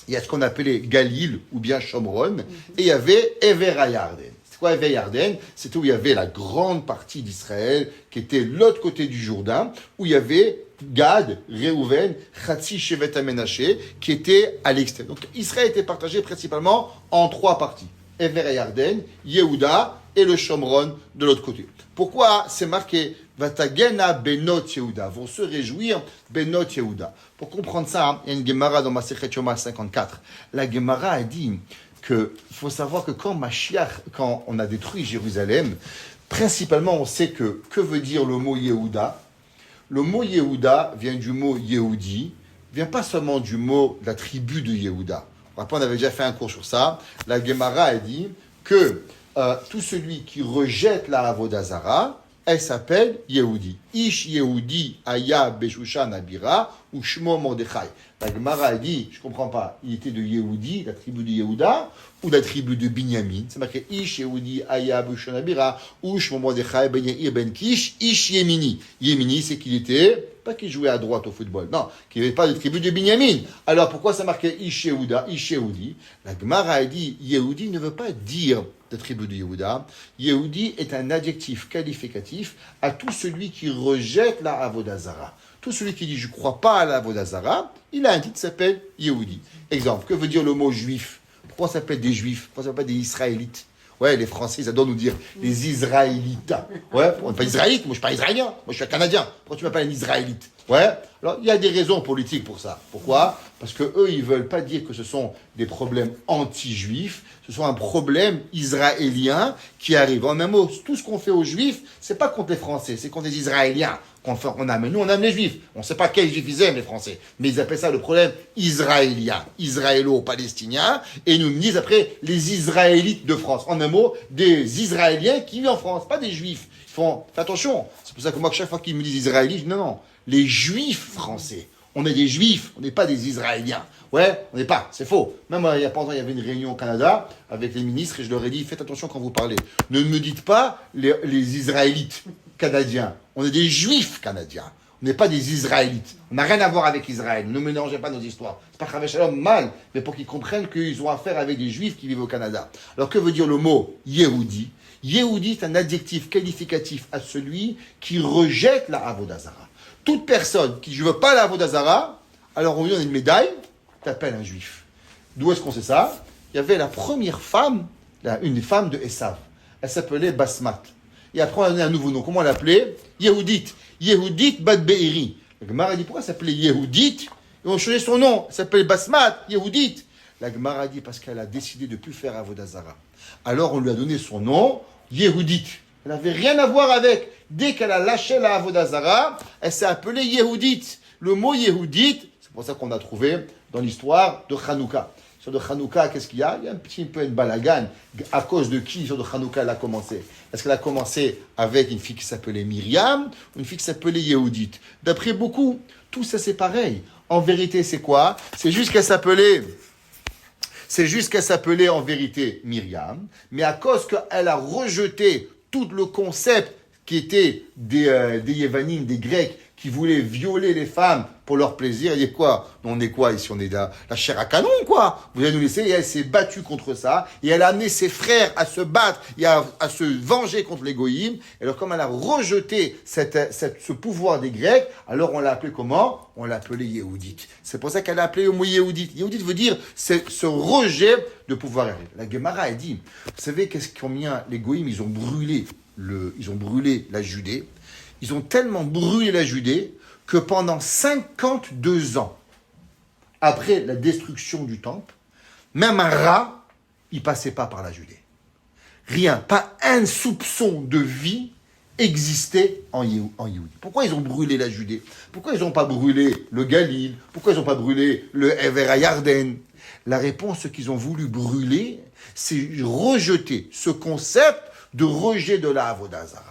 il y a ce qu'on appelait Galil ou bien Shomron, et il y avait Ever HaYarden. Quoi, Ever Yarden, c'était où il y avait la grande partie d'Israël, qui était l'autre côté du Jourdain, où il y avait Gad, Réhouven, Chatzi, Shevet HaMenaché, qui étaient à l'extérieur. Donc Israël était partagé principalement en 3 parties. Ever Yarden, Yehuda et le Shomron de l'autre côté. Pourquoi c'est marqué Vatagena Benot Yehuda, vont se réjouir Benot Yehuda. Pour comprendre ça, il y a une Gemara dans Masechet Yoma 54. La Gemara a dit qu'il faut savoir que quand on a détruit Jérusalem, principalement on sait que veut dire le mot Yehuda. Le mot Yehuda vient du mot Yehudi, vient pas seulement du mot de la tribu de Yehuda. Après, on avait déjà fait un cours sur ça. La Gemara a dit que tout celui qui rejette la Avodah Zara, elle s'appelle Yehudi. Ish Yehudi Aya Beshushan Abira ou Shmo Mordechai. La Gemara a dit, je ne comprends pas, il était de Yehudi, la tribu de Yehuda, ou la tribu de Binyamin. C'est marqué Ish Yehudi Aya Beshushan Abira ou Shmo Mordechai Ben Yair Ben Kish Ish Yemini. Yemini, c'est qu'il était, pas qu'il jouait à droite au football, non, qu'il n'y avait pas de tribu de Binyamin. Alors pourquoi ça marquait Ish Yehuda, Ish Yehudi? La Gemara a dit, Yehudi ne veut pas dire de tribu de Yehuda. Yehudi est un adjectif qualificatif à tout celui qui rejette la Avodazara. Tout celui qui dit je ne crois pas à la Avodazara, il a un titre qui s'appelle Yehudi. Exemple, que veut dire le mot juif? Pourquoi ça s'appelle des juifs? Pourquoi ça s'appelle pas des Israélites? Ouais, les Français, ils adorent nous dire les Israélites. Ouais, on n'est pas israélite, moi je ne suis pas israélien, moi je suis un Canadien. Pourquoi tu m'appelles un Israélite? Ouais, alors il y a des raisons politiques pour ça. Pourquoi? Parce que eux, ils veulent pas dire que ce sont des problèmes anti-juifs, ce sont un problème israélien qui arrive. En un mot, tout ce qu'on fait aux juifs, c'est pas contre les Français, c'est contre les Israéliens qu'on amène. Nous, on aime les juifs. On ne sait pas quels juifs ils aiment, les Français. Mais ils appellent ça le problème israélien, israélo-palestinien. Et ils nous disent après les Israélites de France. En un mot, des Israéliens qui vivent en France, pas des juifs. Ils font, fais attention. C'est pour ça que moi, chaque fois qu'ils me disent Israélites, je dis non. Les juifs français. On est des juifs, on n'est pas des Israéliens. Ouais, on n'est pas, c'est faux. Même il y a pas longtemps, il y avait une réunion au Canada avec les ministres et je leur ai dit, faites attention quand vous parlez. Ne me dites pas les Israélites canadiens. On est des juifs canadiens. On n'est pas des Israélites. On n'a rien à voir avec Israël. Ne mélangez pas nos histoires. C'est pas Chavé Shalom mal, mais pour qu'ils comprennent qu'ils ont affaire avec des juifs qui vivent au Canada. Alors que veut dire le mot Yehudi? Yehudi, c'est un adjectif qualificatif à celui qui rejette la Avodazara. Toute personne qui ne veut pas la Avodazara, alors on lui donne une médaille, t'appelles un juif. D'où est-ce qu'on sait ça? Il y avait la première femme, une des femmes de Esav. Elle s'appelait Basmat. Et après on a donné un nouveau nom. Comment on l'appelait? Yehudit. Yehudit Bat Be'eri. La Gemara dit pourquoi elle s'appelait Yehudit? Et on a changé son nom. Elle s'appelle Basmat, Yehudit. La Gemara dit parce qu'elle a décidé de ne plus faire Avodazara. Alors on lui a donné son nom, Yehudit. Elle n'avait rien à voir avec. Dès qu'elle a lâché la Avodazara, elle s'est appelée Yehudit. Le mot Yehudit, c'est pour ça qu'on a trouvé dans l'histoire de Hanouka. Sur de Hanouka, qu'est-ce qu'il y a? Il y a un petit peu une balagane. À cause de qui, sur de Hanouka, elle a commencé? Est-ce qu'elle a commencé avec une fille qui s'appelait Myriam ou une fille qui s'appelait Yehudit? D'après beaucoup, tout ça c'est pareil. En vérité, c'est quoi? C'est juste qu'elle s'appelait en vérité Myriam, mais à cause qu'elle a rejeté tout le concept qui était des Yévanim, des Grecs, qui voulaient violer les femmes pour leur plaisir. Et quoi? On est quoi ici? On est la chair à canon, quoi. Vous allez nous laisser. Et elle s'est battue contre ça. Et elle a amené ses frères à se battre et à se venger contre les Goïms. Et alors, comme elle a rejeté ce pouvoir des Grecs, alors on l'a appelé comment? On l'a appelé Yehudit. C'est pour ça qu'elle a appelé le mot Yehudit. Yehudit veut dire ce rejet de pouvoir. La Gemara a dit, vous savez combien les Goïms, ils ont brûlé la Judée. Ils ont tellement brûlé la Judée que pendant 52 ans, après la destruction du temple, même un rat, il passait pas par la Judée. Rien, pas un soupçon de vie existait en Yehudi. Pourquoi ils ont brûlé la Judée? Pourquoi ils n'ont pas brûlé le Galil? Pourquoi ils n'ont pas brûlé le Ever Yarden? La réponse qu'ils ont voulu brûler, c'est rejeter ce concept de rejet de la Avodazara.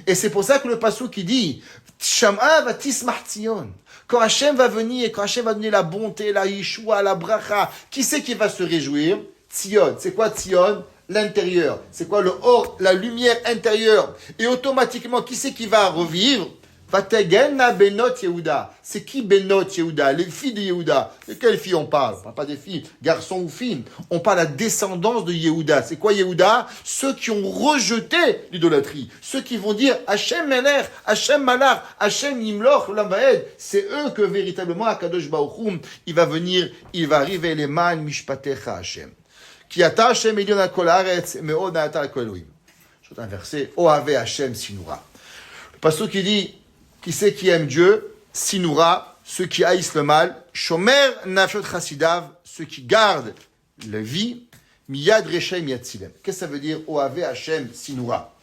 Et c'est pour ça que le passouk qui dit Sham'a va tismach Tzion. Quand Hachem va venir et quand Hachem va donner la bonté, la yeshua, la bracha, qui c'est qui va se réjouir? Tzion. C'est quoi Tzion? L'intérieur. C'est quoi le or? La lumière intérieure. Et automatiquement, qui c'est qui va revivre? Vategena Benot Yehuda. C'est qui Benot Yehuda? Les filles de Yehuda. De quelles filles on parle? On parle pas des filles, garçons ou filles. On parle de la descendance de Yehuda. C'est quoi Yehuda? Ceux qui ont rejeté l'idolâtrie. Ceux qui vont dire Hachem Melech, Hachem Malach, Hachem Yimloch, Lamaed. C'est eux que véritablement Akadosh Baruch Hu, il va venir, il va arriver les man mishpatecha Hachem. Ki ata Hachem Elion HaKol Haaretz, me'od na'ata HaKol Elohim. Je vais un verset. Ohave Hachem Sinura. Le pasteur qui dit qui c'est qui aime Dieu? Sinura, ceux qui haïssent le mal. Shomer nafshot chasidav, ceux qui gardent la vie. Miyad reshem yatzilem. Qu'est-ce que ça veut dire? Ohave Hashem Sinura.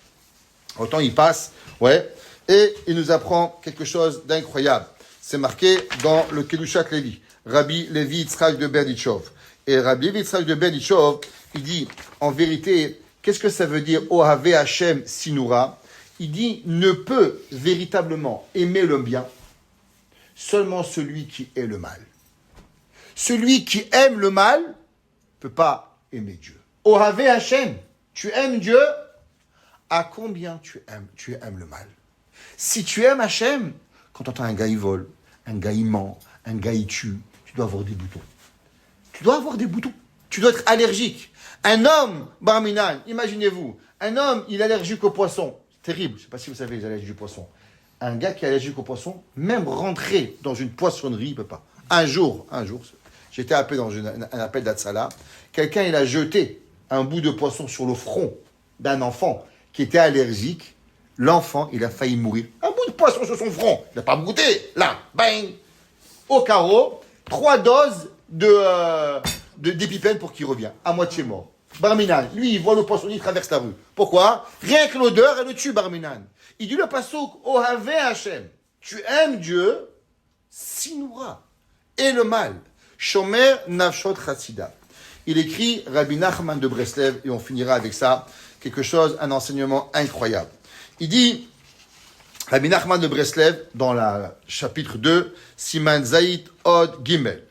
Autant il passe, ouais. Et il nous apprend quelque chose d'incroyable. C'est marqué dans le Kedushat Levi. Rabbi Levi Yitzhak de Berdichov. Et Rabbi Levi Yitzhak de Berdichov, il dit, en vérité, qu'est-ce que ça veut dire Ohave Hashem Sinura? Il dit, ne peut véritablement aimer le bien seulement celui qui hait le mal. Celui qui aime le mal ne peut pas aimer Dieu. Ohave Hashem, tu aimes Dieu, à combien tu aimes le mal? Si tu aimes Hashem, quand tu entends un gars il vole, un gars il ment, un gars il tue, tu dois avoir des boutons. Tu dois avoir des boutons. Tu dois être allergique. Un homme, Barminan, imaginez-vous, un homme, il est allergique au poisson. Terrible, je ne sais pas si vous savez les allergies du poisson. Un gars qui est allergique aux poissons, même rentrer dans une poissonnerie, il ne peut pas. Un jour, j'étais appelé dans un appel d'Atsala, quelqu'un, il a jeté un bout de poisson sur le front d'un enfant qui était allergique. L'enfant, il a failli mourir. Un bout de poisson sur son front. Il n'a pas goûté. Là, bang, au carreau, 3 doses d'épipène pour qu'il revienne. À moitié mort. Barminan, lui, il voit le poissonnier, il traverse la rue. Pourquoi? Rien que l'odeur, elle le tue, Barminan. Il dit le passouk, Ohave Hashem. Tu aimes Dieu, Sinoura. Et le mal. Shomer Nafshot Chassida. Il écrit Rabbi Nachman de Breslev, et on finira avec ça, quelque chose, un enseignement incroyable. Il dit, Rabbi Nachman de Breslev, dans le chapitre 2, Siman Zaït Od Gimel,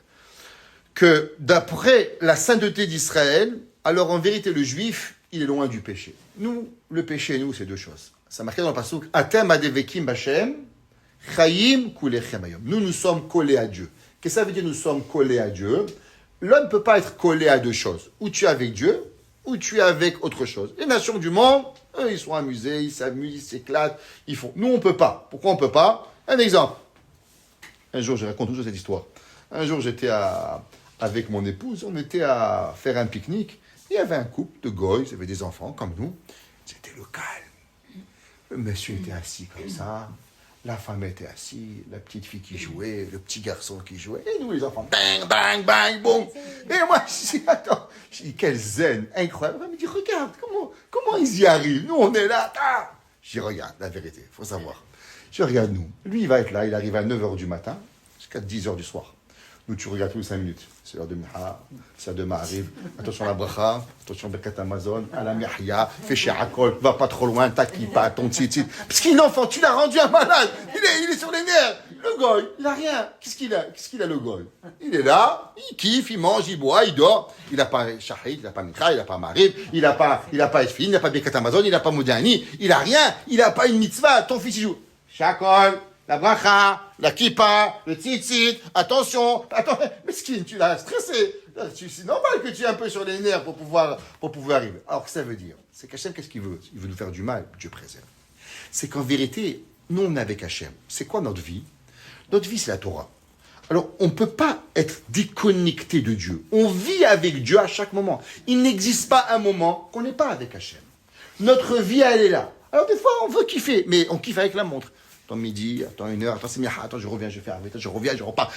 que d'après la sainteté d'Israël, alors en vérité le juif, il est loin du péché. Nous, le péché, nous, c'est 2 choses. Ça marqué dans le passouk, Atem adevekim b'Hashem, chayim kulechem hayom. Nous sommes collés à Dieu. Qu'est-ce que ça veut dire nous sommes collés à Dieu? L'homme ne peut pas être collé à 2 choses. Ou tu es avec Dieu, ou tu es avec autre chose. Les nations du monde, eux, ils sont amusés, ils s'amusent, ils s'éclatent, ils font. Nous, on ne peut pas. Pourquoi on ne peut pas? Un exemple. Un jour, je raconte toujours cette histoire. Un jour, j'étais avec mon épouse, on était à faire un pique-nique. Il y avait un couple de goy, ils avaient des enfants comme nous. C'était le calme. Le monsieur était assis comme ça. La femme était assise, la petite fille qui jouait, le petit garçon qui jouait, et nous les enfants, bang, bang, bang, boum. Et moi, je dis, attends, je dis, quel zen, incroyable. Elle me dit, regarde, comment ils y arrivent. Nous, on est là. Ah. Je dis, regarde, la vérité, il faut savoir. Je regarde nous. Lui, il va être là, il arrive à 9h du matin, jusqu'à 10h du soir. Nous, tu regardes tous les 5 minutes. C'est l'heure de Miha, c'est l'heure de Ma'ariv. Attention à la bracha, attention à Bekat Amazon, à la Mihya, fais chez Akol, va pas trop loin, t'acquies pas ton tzitzit. Parce qu'il est enfant, tu l'as rendu un malade. Il est sur les nerfs. Le goy, il a rien. Qu'est-ce qu'il a le goy? Il est là, il kiffe, il mange, il boit, il dort. Il n'a pas Shahid, il n'a pas Mikra, il n'a pas Ma'ariv, il n'a pas Esfin, il n'a pas Bekat Amazon, il n'a pas Moudani, il a rien. Il n'a pas une mitzvah. Ton fils, il joue. Shakol. La bracha, la kippa, le tzitzit, attention, attends, mesquine, tu l'as stressé. C'est normal que tu es un peu sur les nerfs pour pouvoir arriver. Alors, que ça veut dire? C'est qu'Hachem, qu'est-ce qu'il veut? Il veut nous faire du mal, Dieu préserve. C'est qu'en vérité, nous, on est avec Hachem. C'est quoi notre vie? Notre vie, c'est la Torah. Alors, on ne peut pas être déconnecté de Dieu. On vit avec Dieu à chaque moment. Il n'existe pas un moment qu'on n'est pas avec Hachem. Notre vie, elle est là. Alors, des fois, on veut kiffer, mais on kiffe avec la montre. Attends midi, attends 1 heure, attends c'est miah, attends je reviens, je fais arrêter, je reviens, je repars.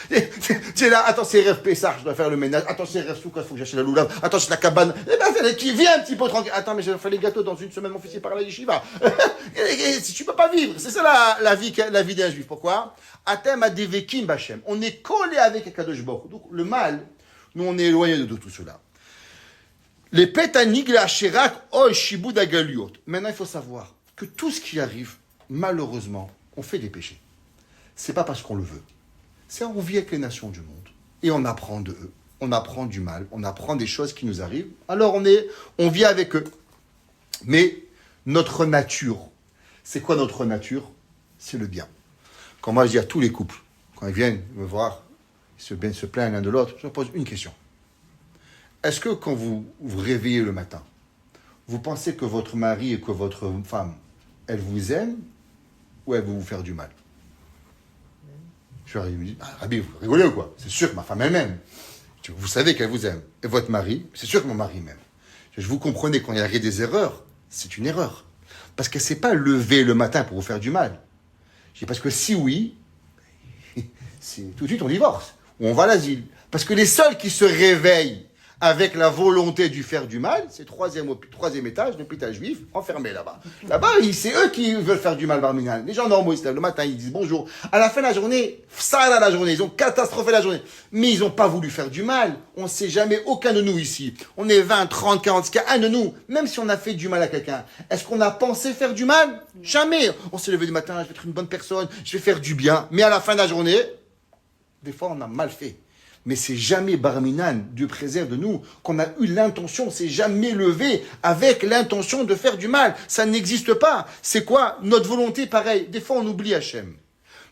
C'est là, attends c'est rêve Pessah, je dois faire le ménage, attends c'est rêve Soukha, il faut que j'achète la loulave, attends c'est la cabane, eh ben qui vient un petit peu tranquille, attends mais je vais faire les gâteaux dans 1 semaine, mon fils il part à la yeshiva. Si tu peux pas vivre, c'est ça la vie d'un juif, pourquoi? Atem adevekim b'Hashem, on est collé avec Akadosh Baruch. Donc le mal, nous on est éloigné de tout cela. Les pétanig la shirak ol shibud agaliot. Maintenant il faut savoir que tout ce qui arrive, malheureusement, on fait des péchés. C'est pas parce qu'on le veut. C'est on vit avec les nations du monde. Et on apprend de eux. On apprend du mal. On apprend des choses qui nous arrivent. Alors on vit avec eux. Mais notre nature, c'est quoi notre nature? C'est le bien. Quand moi je dis à tous les couples, quand ils viennent me voir, ils se plaignent l'un de l'autre, je leur pose une question. Est-ce que quand vous vous réveillez le matin, vous pensez que votre mari et que votre femme, elle vous aime ou elle veut vous faire du mal? Je lui dis, Rabbi, vous rigolez ou quoi? C'est sûr que ma femme elle m'aime. Vous savez qu'elle vous aime. Et votre mari, c'est sûr que mon mari m'aime. Je vous comprenez, quand il y a des erreurs, c'est une erreur. Parce qu'elle ne s'est pas levée le matin pour vous faire du mal. Je dis, parce que si oui, c'est tout de suite on divorce. Ou on va à l'asile. Parce que les seuls qui se réveillent avec la volonté de faire du mal, c'est troisième étage, l'hôpital juif, enfermé là-bas. Là-bas, c'est eux qui veulent faire du mal, Barminan. Les gens normaux, ils se lèvent le matin, ils disent bonjour. À la fin de la journée, ça là la journée, ils ont catastrophé la journée. Mais ils n'ont pas voulu faire du mal. On ne sait jamais, aucun de nous ici. On est 20, 30, 40, un de nous, même si on a fait du mal à quelqu'un, est-ce qu'on a pensé faire du mal? Jamais. On s'est levé du matin, je vais être une bonne personne, je vais faire du bien. Mais à la fin de la journée, des fois, on a mal fait. Mais c'est jamais Barminan, Dieu préserve de nous, qu'on a eu l'intention, c'est jamais levé avec l'intention de faire du mal. Ça n'existe pas. C'est quoi? Notre volonté, pareil. Des fois, on oublie Hachem.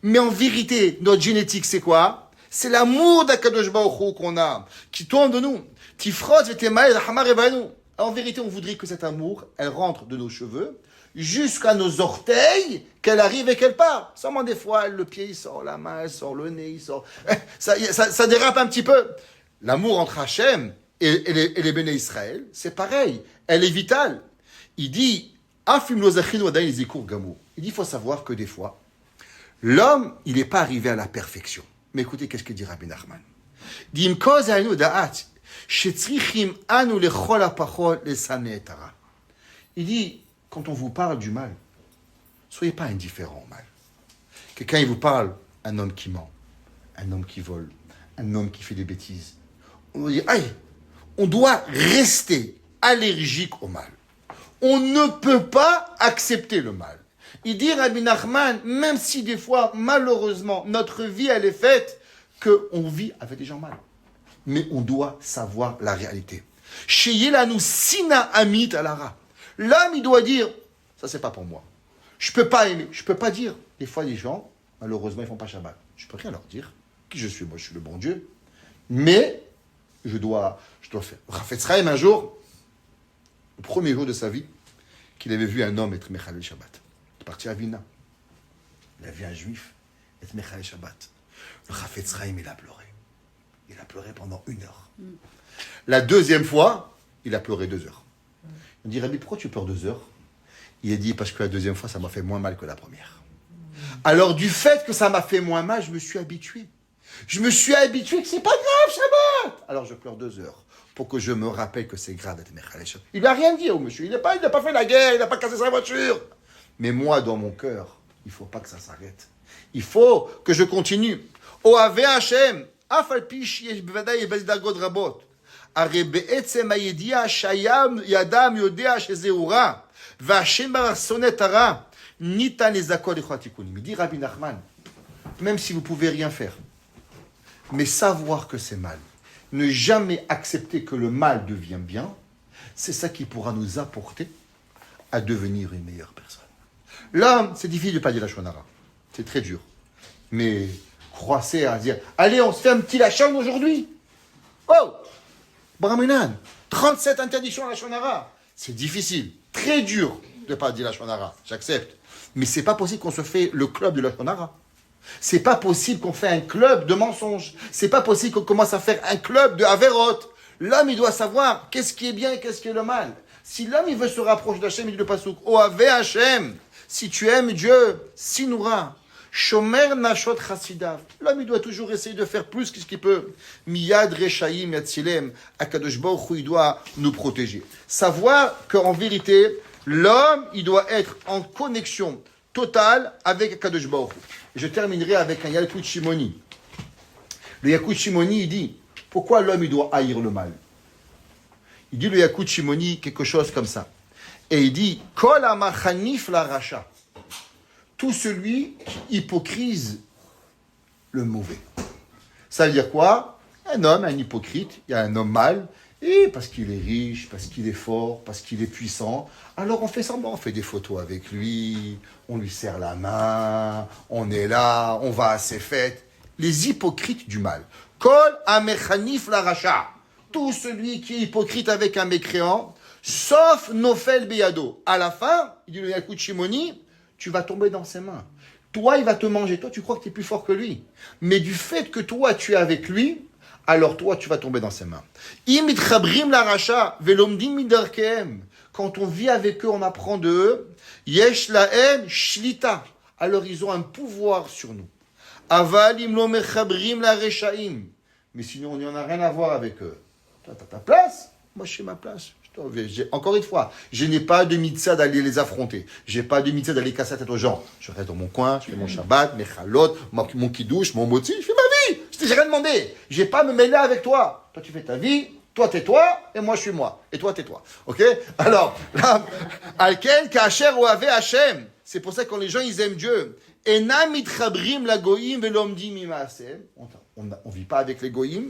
Mais en vérité, notre génétique, c'est quoi? C'est l'amour d'Akadosh Baruch Hu qu'on a, qui tourne de nous. Tifrot et Temaï, Hamar et Banou. En vérité, on voudrait que cet amour, elle rentre de nos cheveux. jusqu'à nos orteils, qu'elle arrive et qu'elle part. Seulement des fois, le pied il sort, la main elle sort, le nez il sort. Ça dérape un petit peu. L'amour entre Hachem et les béné Israël, c'est pareil. Elle est vitale. Il dit, il dit, il faut savoir que des fois, l'homme, il n'est pas arrivé à la perfection. Mais écoutez, qu'est-ce que dit Rabbi Nachman? Il dit, quand on vous parle du mal, soyez pas indifférents au mal. Quelqu'un, il vous parle, un homme qui ment, un homme qui vole, un homme qui fait des bêtises. On dit, aïe, on doit rester allergique au mal. On ne peut pas accepter le mal. Il dit, Rabbi Nachman, même si des fois, malheureusement, notre vie, elle est faite, qu'on vit avec des gens mal. Mais on doit savoir la réalité. Chez Yelanu Sina Amit Alara. L'homme, il doit dire, ça c'est pas pour moi. Je peux pas aimer, je peux pas dire. Des fois, les gens, malheureusement, ils font pas Shabbat. Je peux rien leur dire. Qui je suis? Moi, je suis le bon Dieu. Mais, je dois faire. Rafetz Chaim, un jour, le premier jour de sa vie, qu'il avait vu un homme être Mechalel Shabbat. Il est parti à Vina. Il a vu un juif être Mechalel Shabbat. Le Rafetz Chaim, il a pleuré. Il a pleuré pendant 1 heure. La deuxième fois, il a pleuré 2 heures. On dit, Rabbi, pourquoi tu pleures 2 heures? Il a dit, parce que la deuxième fois, ça m'a fait moins mal que la première. Alors, du fait que ça m'a fait moins mal, je me suis habitué. Je me suis habitué que c'est pas grave, Shabbat. Alors, je pleure 2 heures pour que je me rappelle que c'est grave d'être Mechalel Shabbat. Il n'a rien dit au monsieur. Il n'a pas fait la guerre, il n'a pas cassé sa voiture. Mais moi, dans mon cœur, il ne faut pas que ça s'arrête. Il faut que je continue. Oave Hashem, afal pi sheyesh bevadai bezdagod rabot. הרי בעצם הידיעה שהאדם יודע שזהו רע, והשם ברח שונא את הרע, ניתן לזכות לכל התיקונים. Il dit Rabbi Nachman, même si vous pouvez rien faire, mais savoir que c'est mal, ne jamais accepter que le mal devienne bien, c'est ça qui pourra nous apporter à devenir une meilleure personne. Là, c'est difficile de ne pas dire la shonara. C'est très dur. Mais croiser à dire, allez, on se fait un petit lachon aujourd'hui. Oh, Brahmanan, 37 interdictions à la shonara. C'est difficile, très dur de ne pas dire la shonara. J'accepte. Mais c'est pas possible qu'on se fait le club de la shonara. C'est pas possible qu'on fait un club de mensonges. C'est pas possible qu'on commence à faire un club de averot. L'homme, il doit savoir qu'est-ce qui est bien et qu'est-ce qui est le mal. Si l'homme, il veut se rapprocher d'Hachem, il dit le pasouk, Oave Hachem, si tu aimes Dieu, Sinura, Shomer Nashot Chassidav. L'homme, il doit toujours essayer de faire plus que ce qu'il peut. Miyad Rechaim Yatzilem, Akadosh Baruch Hu, il doit nous protéger. Savoir qu'en vérité, l'homme, il doit être en connexion totale avec Akadosh Baruch Hu. Je terminerai avec un Yalkut Shimoni. Le Yalkut Shimoni, il dit, pourquoi l'homme, il doit haïr le mal? Il dit le Yalkut Shimoni quelque chose comme ça. Et il dit, Kol amachanif la racha. Tout celui qui hypocrise le mauvais. Ça veut dire quoi? Un homme, un hypocrite, il y a un homme mal, et parce qu'il est riche, parce qu'il est fort, parce qu'il est puissant, alors on fait semblant, on fait des photos avec lui, on lui serre la main, on est là, on va à ses fêtes. Les hypocrites du mal. Kol amechanif la racha. Tout celui qui est hypocrite avec un mécréant, sauf Nofel Beyado. À la fin, il dit le Yalkut Shimoni, tu vas tomber dans ses mains. Toi, il va te manger. Toi, tu crois que tu es plus fort que lui. Mais du fait que toi, tu es avec lui, alors toi, tu vas tomber dans ses mains. Quand on vit avec eux, on apprend de eux. Yesh lahem shlita. Alors, ils ont un pouvoir sur nous. Avalim lo mechabrim la reshaim. Mais sinon, on n'y en a rien à voir avec eux. Toi, tu as ta place. Moi, j'ai ma place. Encore une fois, je n'ai pas de mitzvah d'aller les affronter. Je n'ai pas de mitzvah d'aller casser la tête aux gens. Je reste dans mon coin, je fais mon Shabbat, mes chalot, mon kiddush, mon moti, je fais ma vie. Je t'ai rien demandé. Je n'ai pas à me mêler avec toi. Toi, tu fais ta vie. Toi, tais-toi, et moi, je suis moi. Et toi, tais-toi. Ok? Alors, là, Alken, Kacher, Oave, Hashem. C'est pour ça que quand les gens, ils aiment Dieu. Enam itchabrim la goyim velomdim imaasem. On ne vit pas avec les goyim.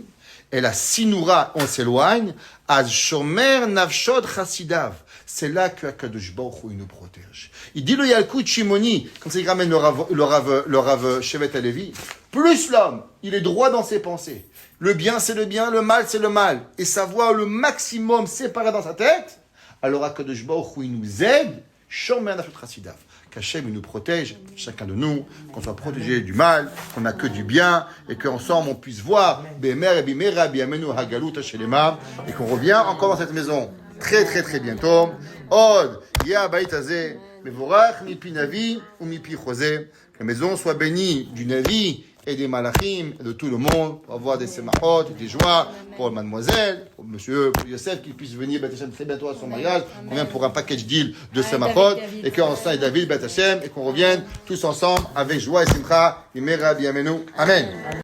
Et la sinura, on s'éloigne. Az shomer nafshod chassidav. C'est là que Akadosh Baruch Hu nous protège. Il dit le Yalkut Shimoni, quand il ramène le Rav Shevet Halevi, plus l'homme, il est droit dans ses pensées. Le bien, c'est le bien, le mal, c'est le mal. Et savoir le maximum séparé dans sa tête, alors Akadosh Baruch Hu, il nous aide Shomer Nafshot Chassidav. Qu'Hachem il nous protège, chacun de nous, qu'on soit protégé du mal, qu'on n'a que du bien, et qu'ensemble on puisse voir Bemer et Bimera Biamenu Hagalut Shelema, et qu'on revient encore dans cette maison très très très bientôt. Od Ya Bait Hazeh Mevorach Mipi Navi ou Mipi Choseh. Que la maison soit bénie du Navi et des Malachim, et de tout le monde, pour avoir des semachot, des joies, pour mademoiselle, pour monsieur, pour Yosef, qu'il puisse venir Beth Hashem très bientôt à son mariage, qu'on vienne pour un package deal de semachot, et qu'on s'en aille David, Beth Hashem, et qu'on revienne tous ensemble avec joie et simcha, Imera Biamenu. Amen.